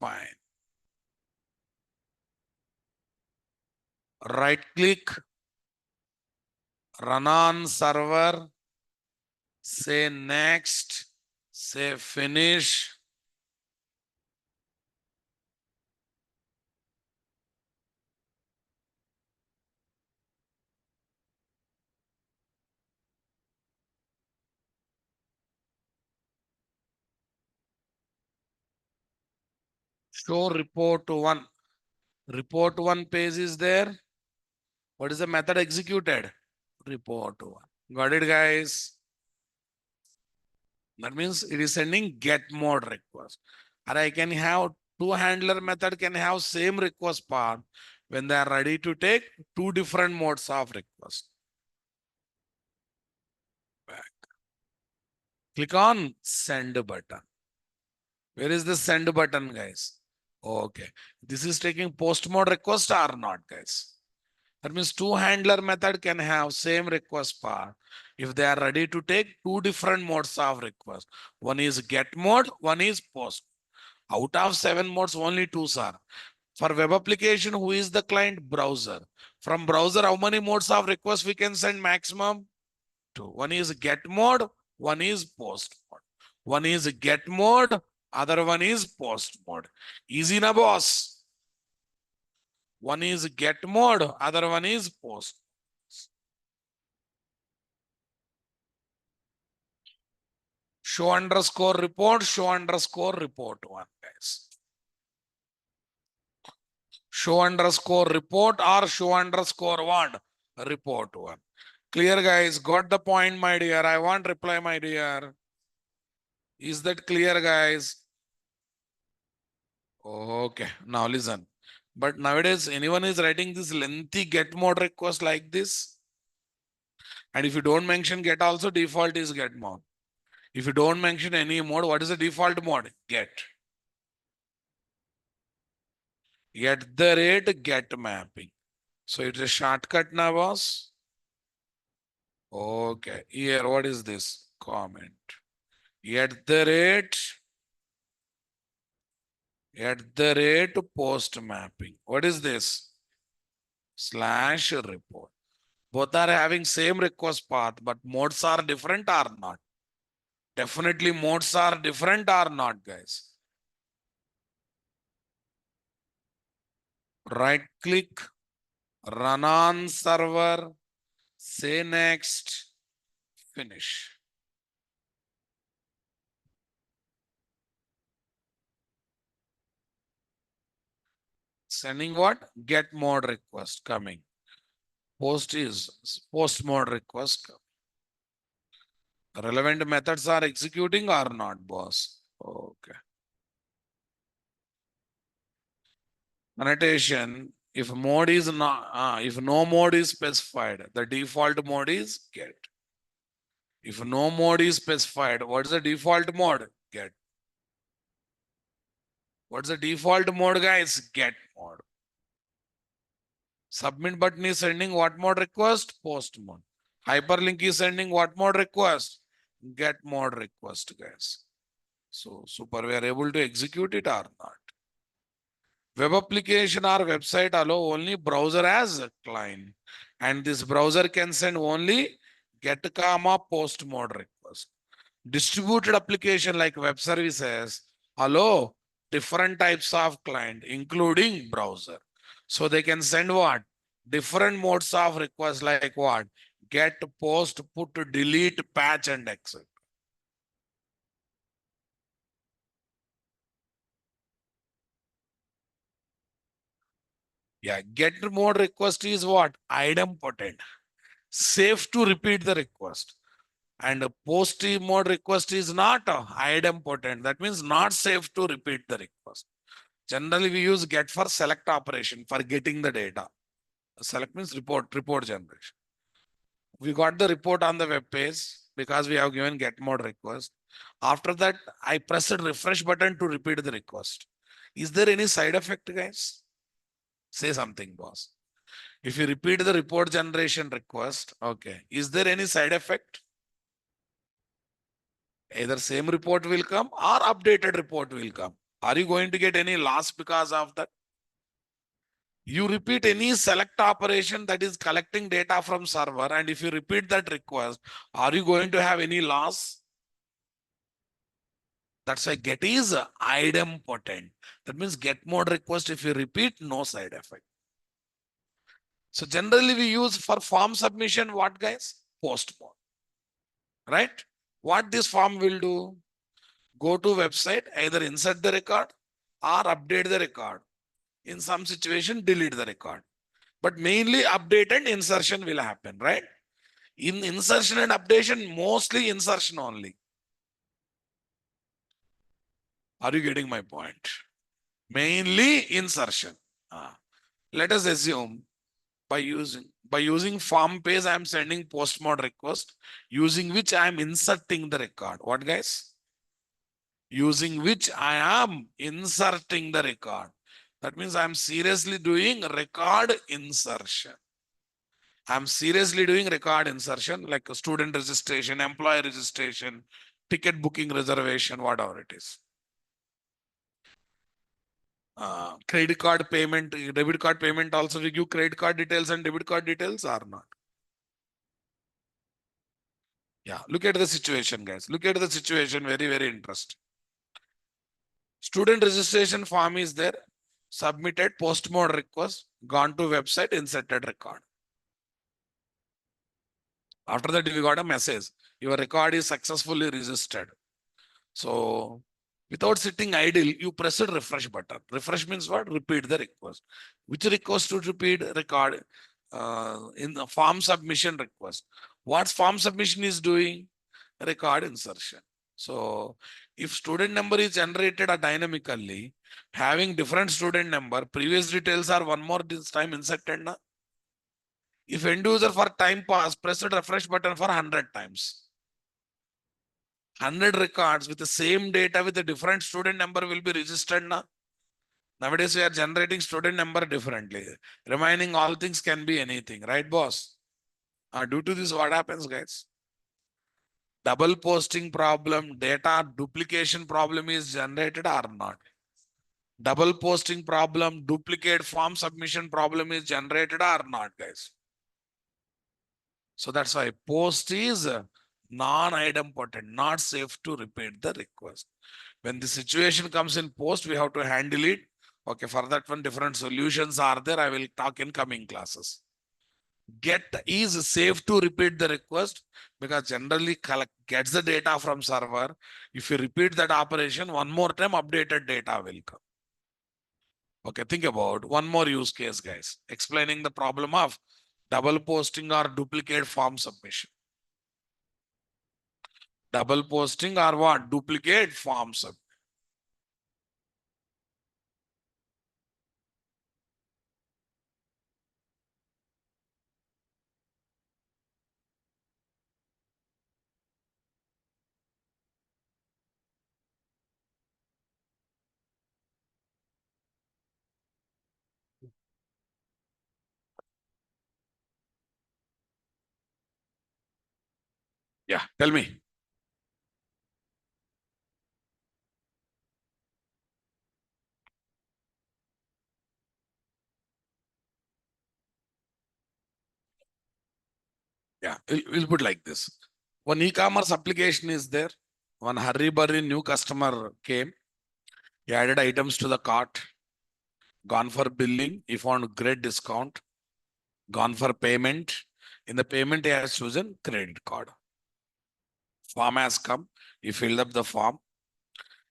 Fine. Right click, run on server, say next, say finish. Show report one. Report one page is there. What is the method executed? Report one. Got it, guys? That means it is sending get mode request. Or I can have two handler method can have same request path when they are ready to take two different modes of request. Back. Click on send button. Where is the send button, guys? Okay. This is taking post mode request or not, guys? That means two handler method can have same request path if they are ready to take two different modes of request. One is get mode, one is post. Out of 7 modes, only 2 are. For web application, who is the client? Browser. From browser, how many modes of request we can send maximum? 2. One is get mode, one is post mode. One is get mode, other one is post mode. Easy na, boss? One is get mode, other one is post. Show underscore report one, guys. Show underscore report or show underscore what? Report one. Clear, guys? Got the point, my dear? I want reply, my dear. Is that clear, guys? Okay, now listen. But nowadays, anyone is writing this lengthy get mode request like this? And if you don't mention get also, default is get mode. If you don't mention any mode, what is the default mode? Get. At the rate get mapping. So it's a shortcut now, boss. Okay, here, what is this? Comment. At the rate post mapping. What is this? Slash report. Both are having same request path, but modes are different or not? Definitely modes are different or not, guys? Right click, run on server, say next, finish. Sending what? Get mode request coming. Post is post mode request. Relevant methods are executing or not, boss? Okay. Annotation, if mode is not, if no mode is specified, the default mode is get. If no mode is specified, what's the default mode? Get. What's the default mode, guys? Get mode. Submit button is sending what mode request? Post mode. Hyperlink is sending what mode request? Get mode request, guys. So super, we are able to execute it or not? Web application or website allow only browser as a client. And this browser can send only get comma post mode request. Distributed application like web services allow different types of client, including browser. So they can send what? Different modes of request like what? Get, post, put, delete, patch, and exit. Yeah, get mode request is what? Idempotent. Safe to repeat the request. And a post mode request is not idempotent. That means not safe to repeat the request. Generally, we use get for select operation for getting the data. Select means report generation. We got the report on the web page because we have given get mode request. After that, I pressed refresh button to repeat the request. Is there any side effect, guys? Say something, boss. If you repeat the report generation request, okay, is there any side effect? Either same report will come or updated report will come. Are you going to get any loss because of that? You repeat any select operation that is collecting data from server, and if you repeat that request, are you going to have any loss? That's why get is idempotent. That means get mode request, if you repeat, no side effect. So generally we use for form submission what, guys? Post mode, right? What this form will do? Go to website, either insert the record or update the record. In some situation, delete the record. But mainly update and insertion will happen, right? In insertion and updation, mostly insertion only. Are you getting my point? Mainly insertion. Let us assume by using form page, I am sending post mode request, using which I am inserting the record. What, guys? Using which I am inserting the record. That means I'm seriously doing record insertion. I'm seriously doing record insertion like a student registration, employee registration, ticket booking reservation, whatever it is. Credit card payment, debit card payment also we give credit card details and debit card details or not. Yeah, look at the situation, guys. Look at the situation, very, very interesting. Student registration form is there, submitted post mode request, gone to website, inserted record. After that, we got a message. Your record is successfully registered. So without sitting idle, you press the refresh button. Refresh means what? Repeat the request. Which request to repeat? Record in the form submission request. What form submission is doing? Record insertion. So if student number is generated dynamically, having different student number, previous details are one more this time inserted. Na? If end user for time pass, press the refresh button for 100 times. 100 records with the same data with a different student number will be registered now. Nowadays, we are generating student number differently. Remaining all things can be anything, right, boss? Due to this, what happens, guys? Double posting problem, data duplication problem is generated or not? Double posting problem, duplicate form submission problem is generated or not, guys? So that's why post is non-idempotent, not safe to repeat the request. When the situation comes in post, we have to handle it. Okay, for that one, different solutions are there. I will talk in coming classes. Get is safe to repeat the request because generally gets the data from server. If you repeat that operation one more time, updated data will come. Okay, think about one more use case, guys, explaining the problem of double posting or duplicate form submission. Double posting or what? Duplicate form submission. Yeah, tell me. Yeah. We'll put like this. One e-commerce application is there. One hurry-burry new customer came. He added items to the cart. Gone for billing. He found great discount. Gone for payment. In the payment, he has chosen credit card. Form has come. He filled up the form.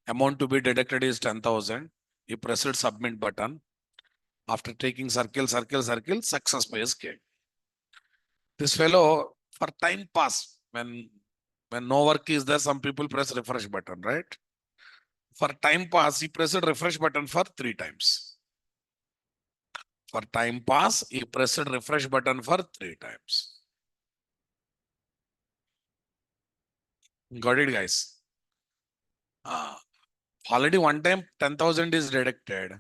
Amount to be deducted is 10,000. He pressed submit button. After taking circle, success page came. This fellow, for time pass, when no work is there, some people press refresh button, right? For time pass, he pressed refresh button for 3 times. For time pass, he pressed refresh button for 3 times. Got it, guys? Already one time 10,000 is deducted,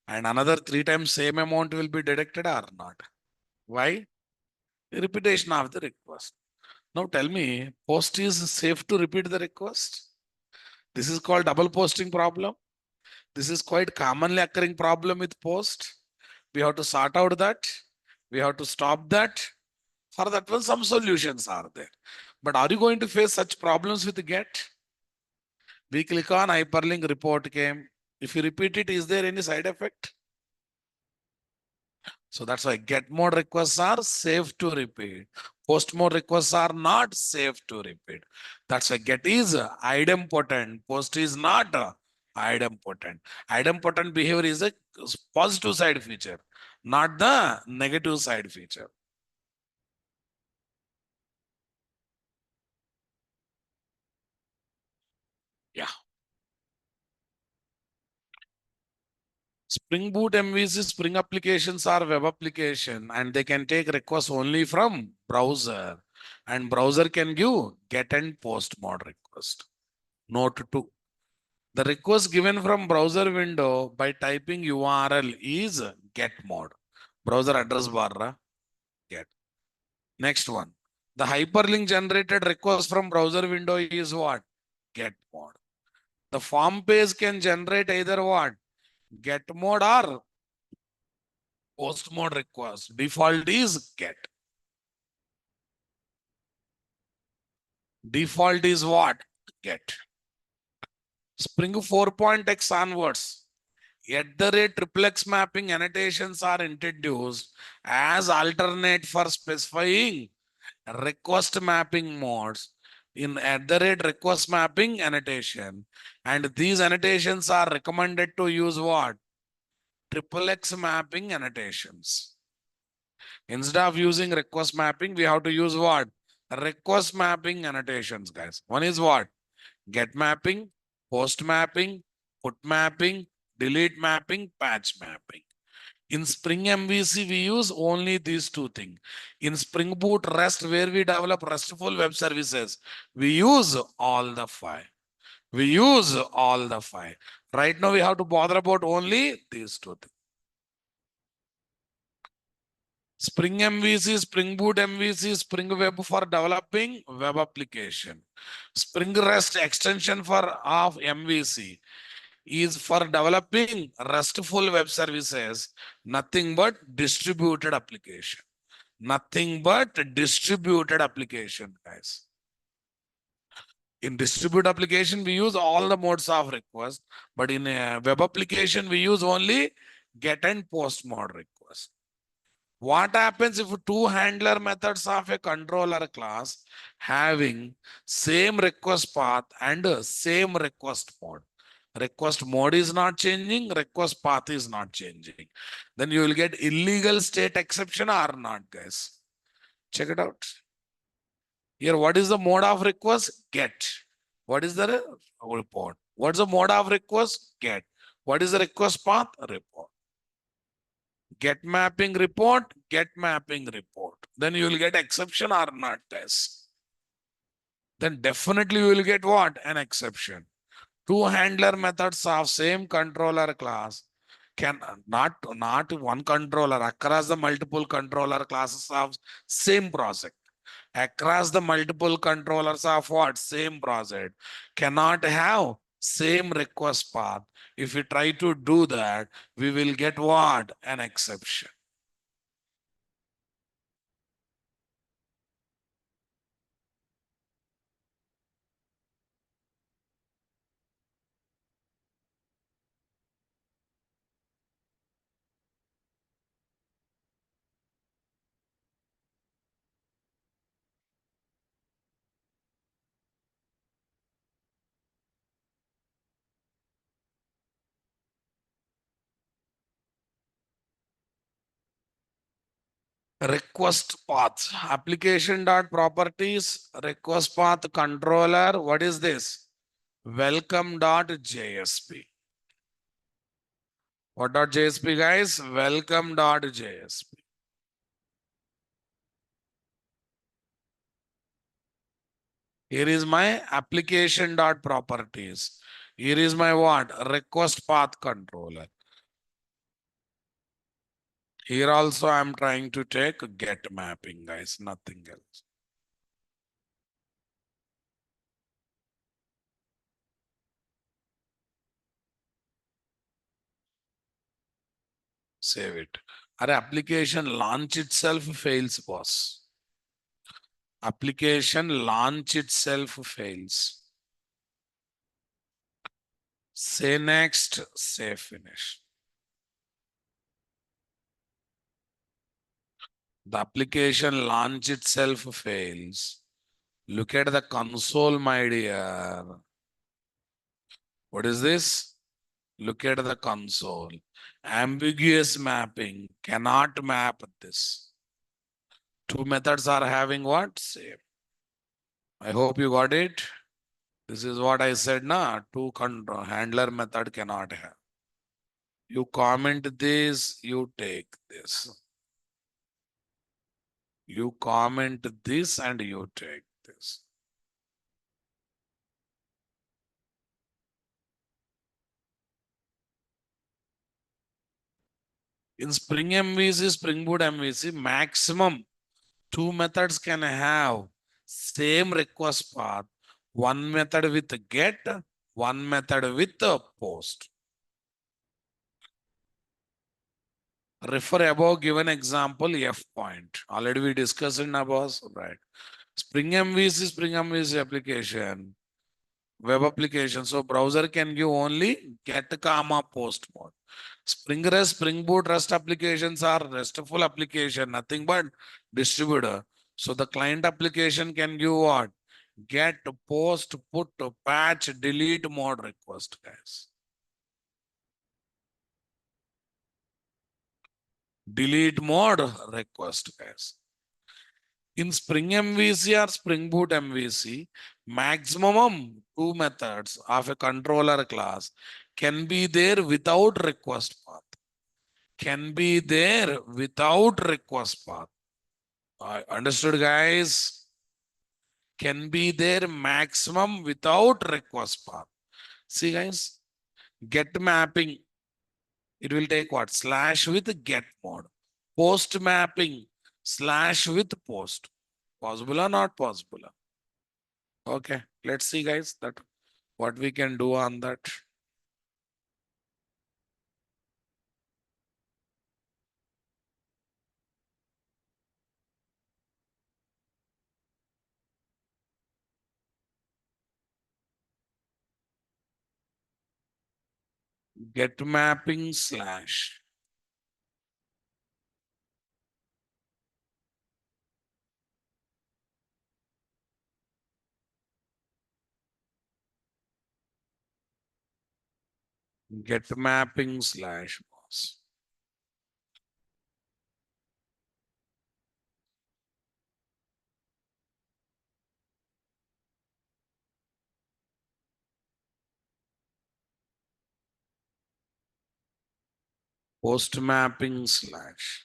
and another 3 times same amount will be deducted or not? Why? Repetition of the request. Now tell me, post is safe to repeat the request? This is called double posting problem. This is quite commonly occurring problem with post. We have to sort out that. We have to stop that. For that one, some solutions are there. But are you going to face such problems with get? We click on hyperlink, report came. If you repeat it, is there any side effect? So that's why get mode requests are safe to repeat. Post mode requests are not safe to repeat. That's why get is idempotent. Post is not idempotent. Idempotent behavior is a positive side feature, not the negative side feature. Yeah. Spring Boot MVC Spring applications are web application and they can take requests only from browser, and browser can give get and post mode request. Note 2. The request given from browser window by typing URL is get mode. Browser address bar get. Next one. The hyperlink generated request from browser window is what? Get mode. The form page can generate either what? Get mode or post mode request. Default is get. Default is what? Get. Spring 4.x onwards. At the rate triplex mapping annotations are introduced as alternate for specifying request mapping modes in at the rate request mapping annotation. And these annotations are recommended to use what? Triplex mapping annotations. Instead of using request mapping, we have to use what? Request mapping annotations, guys. One is what? Get mapping, post mapping, put mapping, delete mapping, patch mapping. In Spring MVC, we use only these two things. In Spring Boot REST, where we develop RESTful web services, we use all the five. We use all the five. Right now, we have to bother about only these two things. Spring MVC, Spring Boot MVC, Spring Web for developing web application. Spring REST extension for of MVC is for developing RESTful web services, nothing but distributed application. Nothing but distributed application, guys. In distributed application, we use all the modes of request, but in a web application, we use only get and post mode request. What happens if two handler methods of a controller class having same request path and same request mode? Request mode is not changing, request path is not changing. Then you will get illegal state exception or not, guys. Check it out. Here, what is the mode of request? Get. What is the report? What's the mode of request? Get. What is the request path? Report. Get mapping report, get mapping report. Then you will get exception or not, guys. Then definitely you will get what? An exception. Two handler methods of same controller class can not one controller across the multiple controller classes of same project. Across the multiple controllers of what? Same project cannot have same request path. If we try to do that, we will get what? An exception. Request path, application dot properties, request path controller. What is this? Welcome dot JSP. What dot JSP, guys? Welcome dot JSP. Here is my application dot properties. Here is my what? Request path controller. Here also I'm trying to take get mapping, guys, nothing else. Save it. Our application launch itself fails, boss. Application launch itself fails. Say next, say finish. The application launch itself fails. Look at the console, my dear. What is this? Look at the console. Ambiguous mapping cannot map this. Two methods are having what? Same. I hope you got it. This is what I said, na? Two control handler method cannot have. You comment this, you take this. You comment this and you take this. In Spring MVC, Spring Boot MVC, maximum two methods can have same request path. One method with get, one method with post. Refer above given example F point. Already we discussed in above, right? Spring MVC application, web application. So browser can give only get comma post mode. Spring REST, Spring Boot REST applications are RESTful application, nothing but distributor. So the client application can give what? Get, post, put, patch, delete mode request, guys. Delete mode request, guys. In Spring MVC or Spring Boot MVC, maximum two methods of a controller class can be there without request path. Can be there without request path. Understood, guys? Can be there maximum without request path. See, guys, get mapping. It will take what? Slash with get mode. Post mapping, slash with post. Possible or not possible? Okay, let's see, guys, that what we can do on that. Get mapping slash. Get mapping slash boss. Post mapping slash.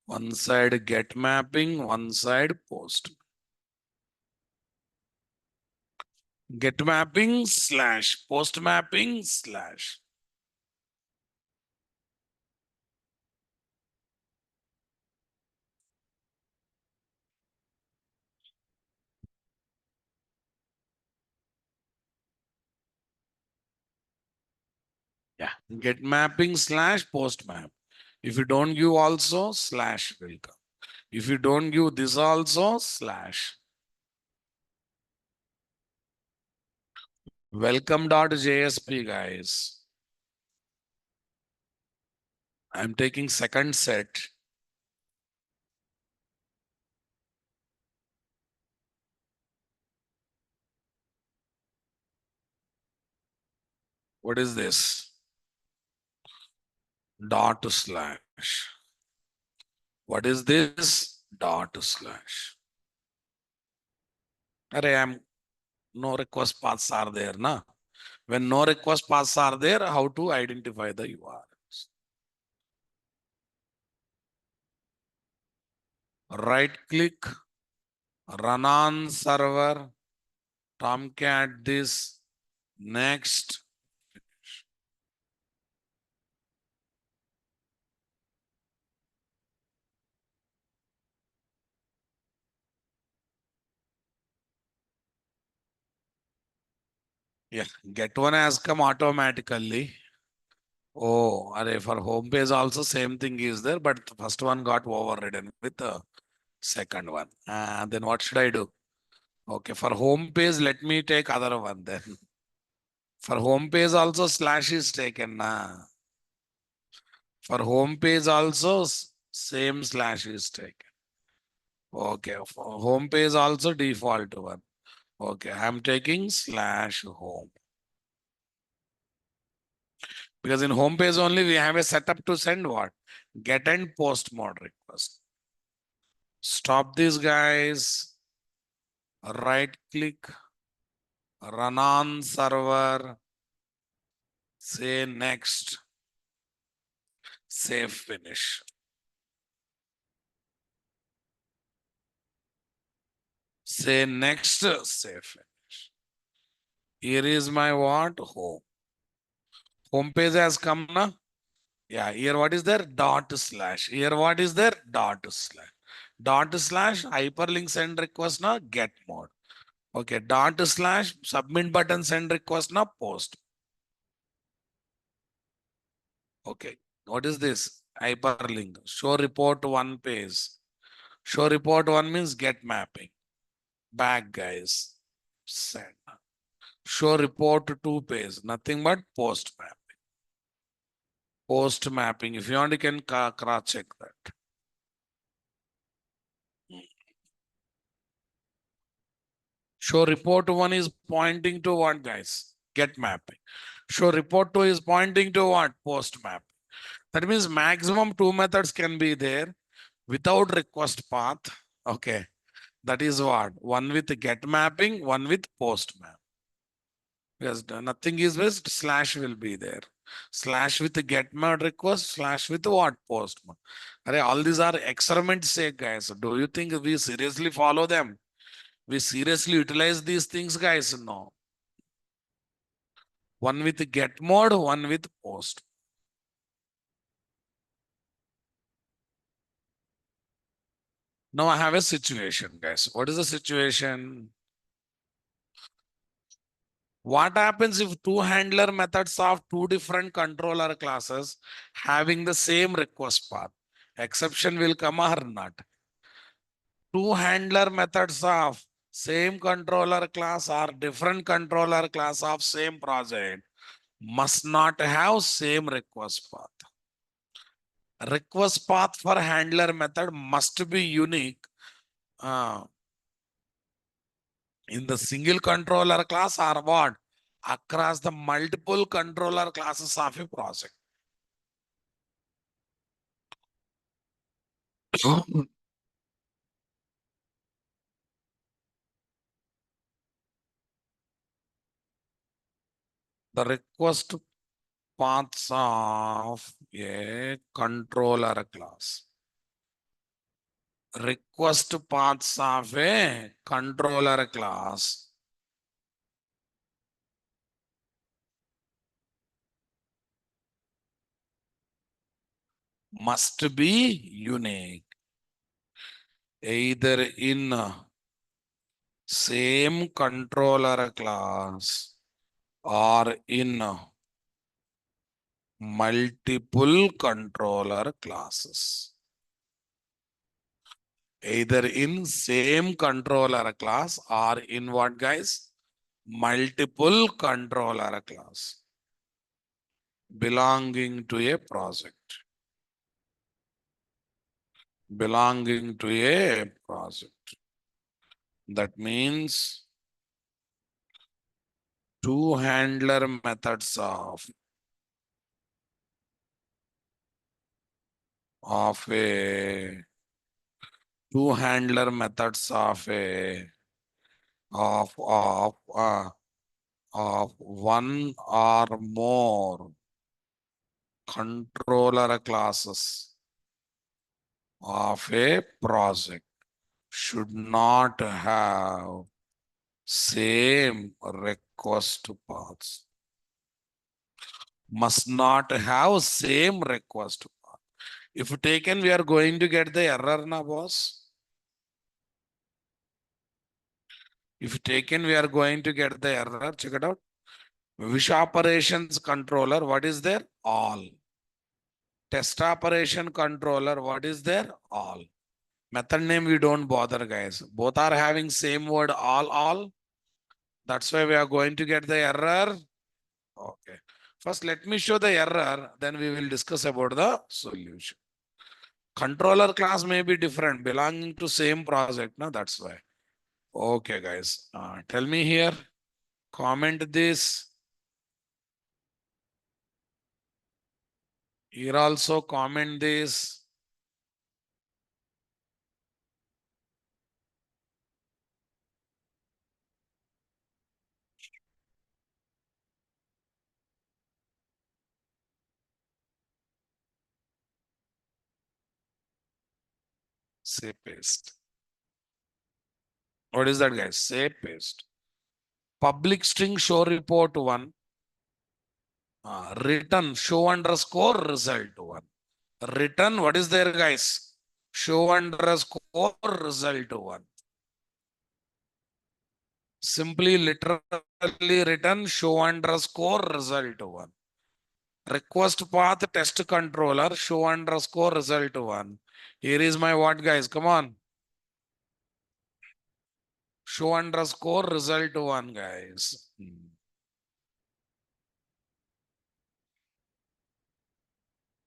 One side get mapping, one side post. Get mapping slash post mapping slash. Yeah. Get mapping slash post map. If you don't give also, slash will come. If you don't give this also, slash. Welcome.jsp, guys. I'm taking second set. What is this? Dot slash. What is this? Dot slash. Array, no request paths are there, na? When no request paths are there, how to identify the URLs? Right click, run on server, Tomcat this, next. Yeah, get one has come automatically. Oh, array, for home page also same thing is there, but the first one got overridden with the second one. Then what should I do? Okay, for home page, let me take other one then. For home page also slash is taken. For home page also same slash is taken. Okay, for home page also default one. Okay, I'm taking slash home. Because in home page only we have a setup to send what? Get and post mode request. Stop these guys. Right click. Run on server. Say next. Save finish. Say next. Save finish. Here is my what? Home. Home page has come now. Yeah, here what is there? Dot slash. Here what is there? Dot slash. Dot slash hyperlink send request now get mode. Okay, dot slash submit button send request now post. Okay, what is this? Hyperlink. Show report one page. Show report one means get mapping. Back guys. Send. Show report two page. Nothing but post map. Post mapping. If you want, you can cross check that. Show report one is pointing to what, guys? Get mapping. Show report two is pointing to what? Post mapping. That means maximum two methods can be there without request path. Okay. That is what? One with get mapping, one with post map. Because nothing is waste, slash will be there. Slash with the get mode request, slash with what? Post mode. All these are experiments sake, guys. Do you think we seriously follow them? We seriously utilize these things, guys? No. One with get mode, one with post. Now I have a situation, guys. What is the situation? What happens if two handler methods of two different controller classes having the same request path? Exception will come or not? Two handler methods of same controller class or different controller class of same project must not have same request path. Request path for handler method must be unique in the single controller class or what? Across the multiple controller classes of a project. The request paths of a controller class. Request paths of a controller class must be unique either in same controller class or in multiple controller classes. Either in same controller class or in what, guys? Multiple controller class belonging to a project. Belonging to a project. That means two handler methods of a two handler methods of a of one or more controller classes of a project should not have same request paths. Must not have same request path. If taken, we are going to get the error na boss. If taken, we are going to get the error. Check it out. Wish operations controller, what is there? All. Test operation controller, what is there? All. Method name, we don't bother, guys. Both are having same word, all. That's why we are going to get the error. Okay. First, let me show the error, then we will discuss about the solution. Controller class may be different, belonging to same project. No, that's why. Okay, guys. Tell me here. Comment this. Here also comment this. Say paste. What is that, guys? Say paste. Public string show report one. Return show underscore result one. Return, what is there, guys? Show underscore result one. Simply literally return show underscore result one. Request path test controller show underscore result one. Here is my what, guys? Come on. Show underscore result one, guys.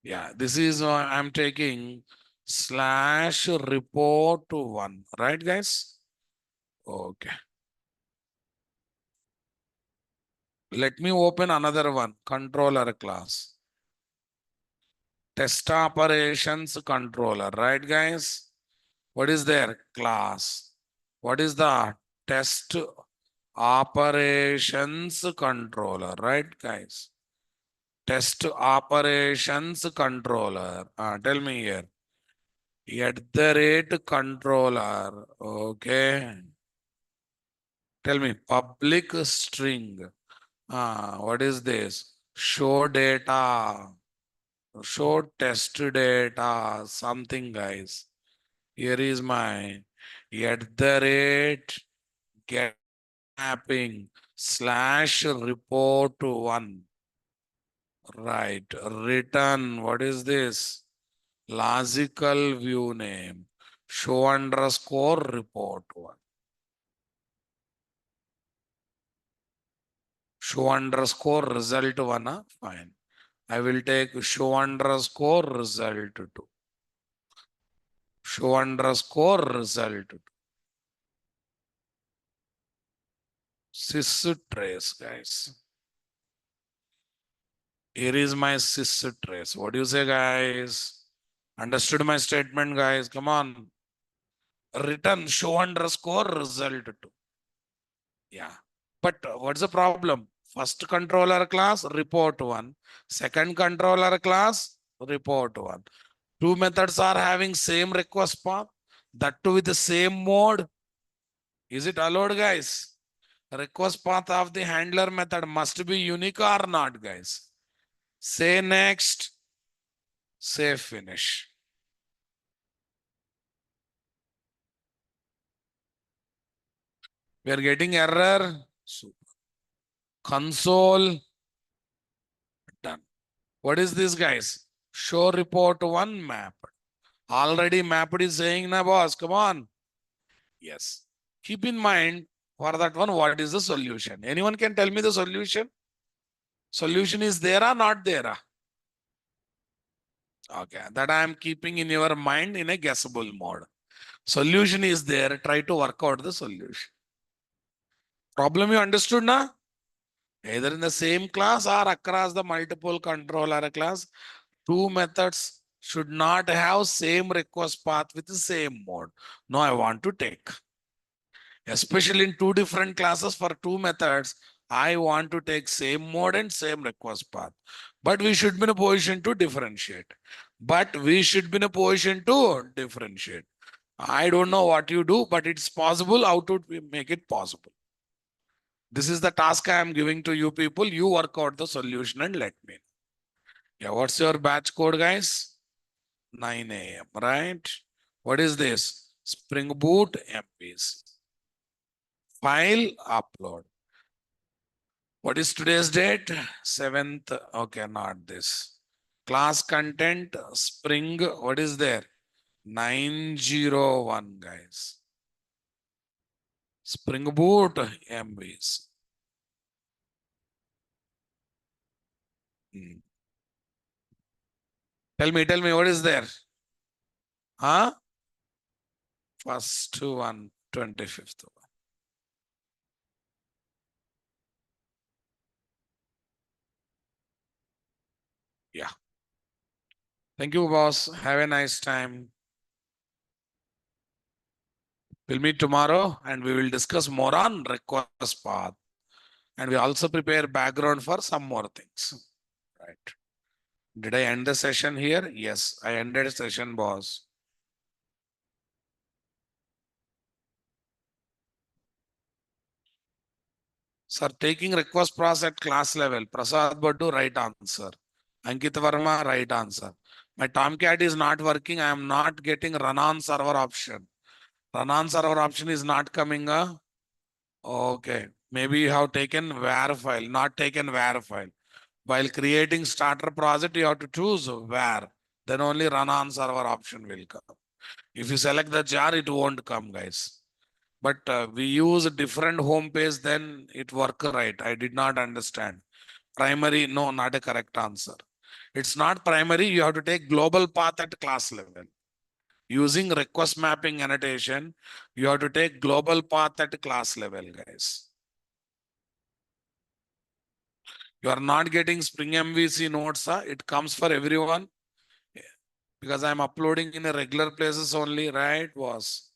Yeah, this is I'm taking slash report one, right, guys? Okay. Let me open another one, controller class. Test operations controller, right, guys? What is there? Class. What is the test operations controller, right, guys? Test operations controller. Tell me here. At the rate controller. Okay. Tell me, public string. What is this? Show data. Show test data. Something, guys. Here is my at the rate get mapping slash report one. Right. Return. What is this? Logical view name. Show underscore report one. Show underscore result one. Fine. I will take show underscore result two. Show underscore result two. Sys trace, guys. Here is my sys trace. What do you say, guys? Understood my statement, guys? Come on. Return show underscore result two. Yeah. But what's the problem? First controller class, report one. Second controller class, report one. Two methods are having same request path. That too with the same mode. Is it allowed, guys? Request path of the handler method must be unique or not, guys? Say next. Say finish. We are getting error. Super. Console. Done. What is this, guys? Show report one map. Already mapped is saying, na boss, come on. Yes. Keep in mind for that one, what is the solution? Anyone can tell me the solution? Solution is there or not there? Okay, that I am keeping in your mind in a guessable mode. Solution is there. Try to work out the solution. Problem you understood na? Either in the same class or across the multiple controller class, two methods should not have same request path with the same mode. No, I want to take. Especially in two different classes for two methods, I want to take same mode and same request path. But we should be in a position to differentiate. I don't know what you do, but it's possible. How to make it possible? This is the task I am giving to you people. You work out the solution and let me know. Yeah, what's your batch code, guys? 9 a.m., right? What is this? Spring Boot MVC. File upload. What is today's date? 7th. Okay, not this. Class content, Spring. What is there? 901, guys. Spring Boot MVC. Tell me, what is there? Huh? First one, 25th. Yeah. Thank you, boss. Have a nice time. We'll meet tomorrow and we will discuss more on request path. And we also prepare background for some more things. Right. Did I end the session here? Yes, I ended the session, boss. Sir, taking request process at class level. Prasad Bhattu, right answer. Ankit Verma, right answer. My Tomcat is not working. I am not getting run on server option. Run on server option is not coming. Okay. Maybe you have taken var file, not taken var file. While creating starter project, you have to choose var. Then only run on server option will come. If you select the jar, it won't come, guys. But we use a different home page, then it work right. I did not understand. Primary, no, not a correct answer. It's not primary. You have to take global path at class level. Using request mapping annotation, you have to take global path at class level, guys. You are not getting Spring MVC notes. It comes for everyone because I'm uploading in a regular places only, right, boss?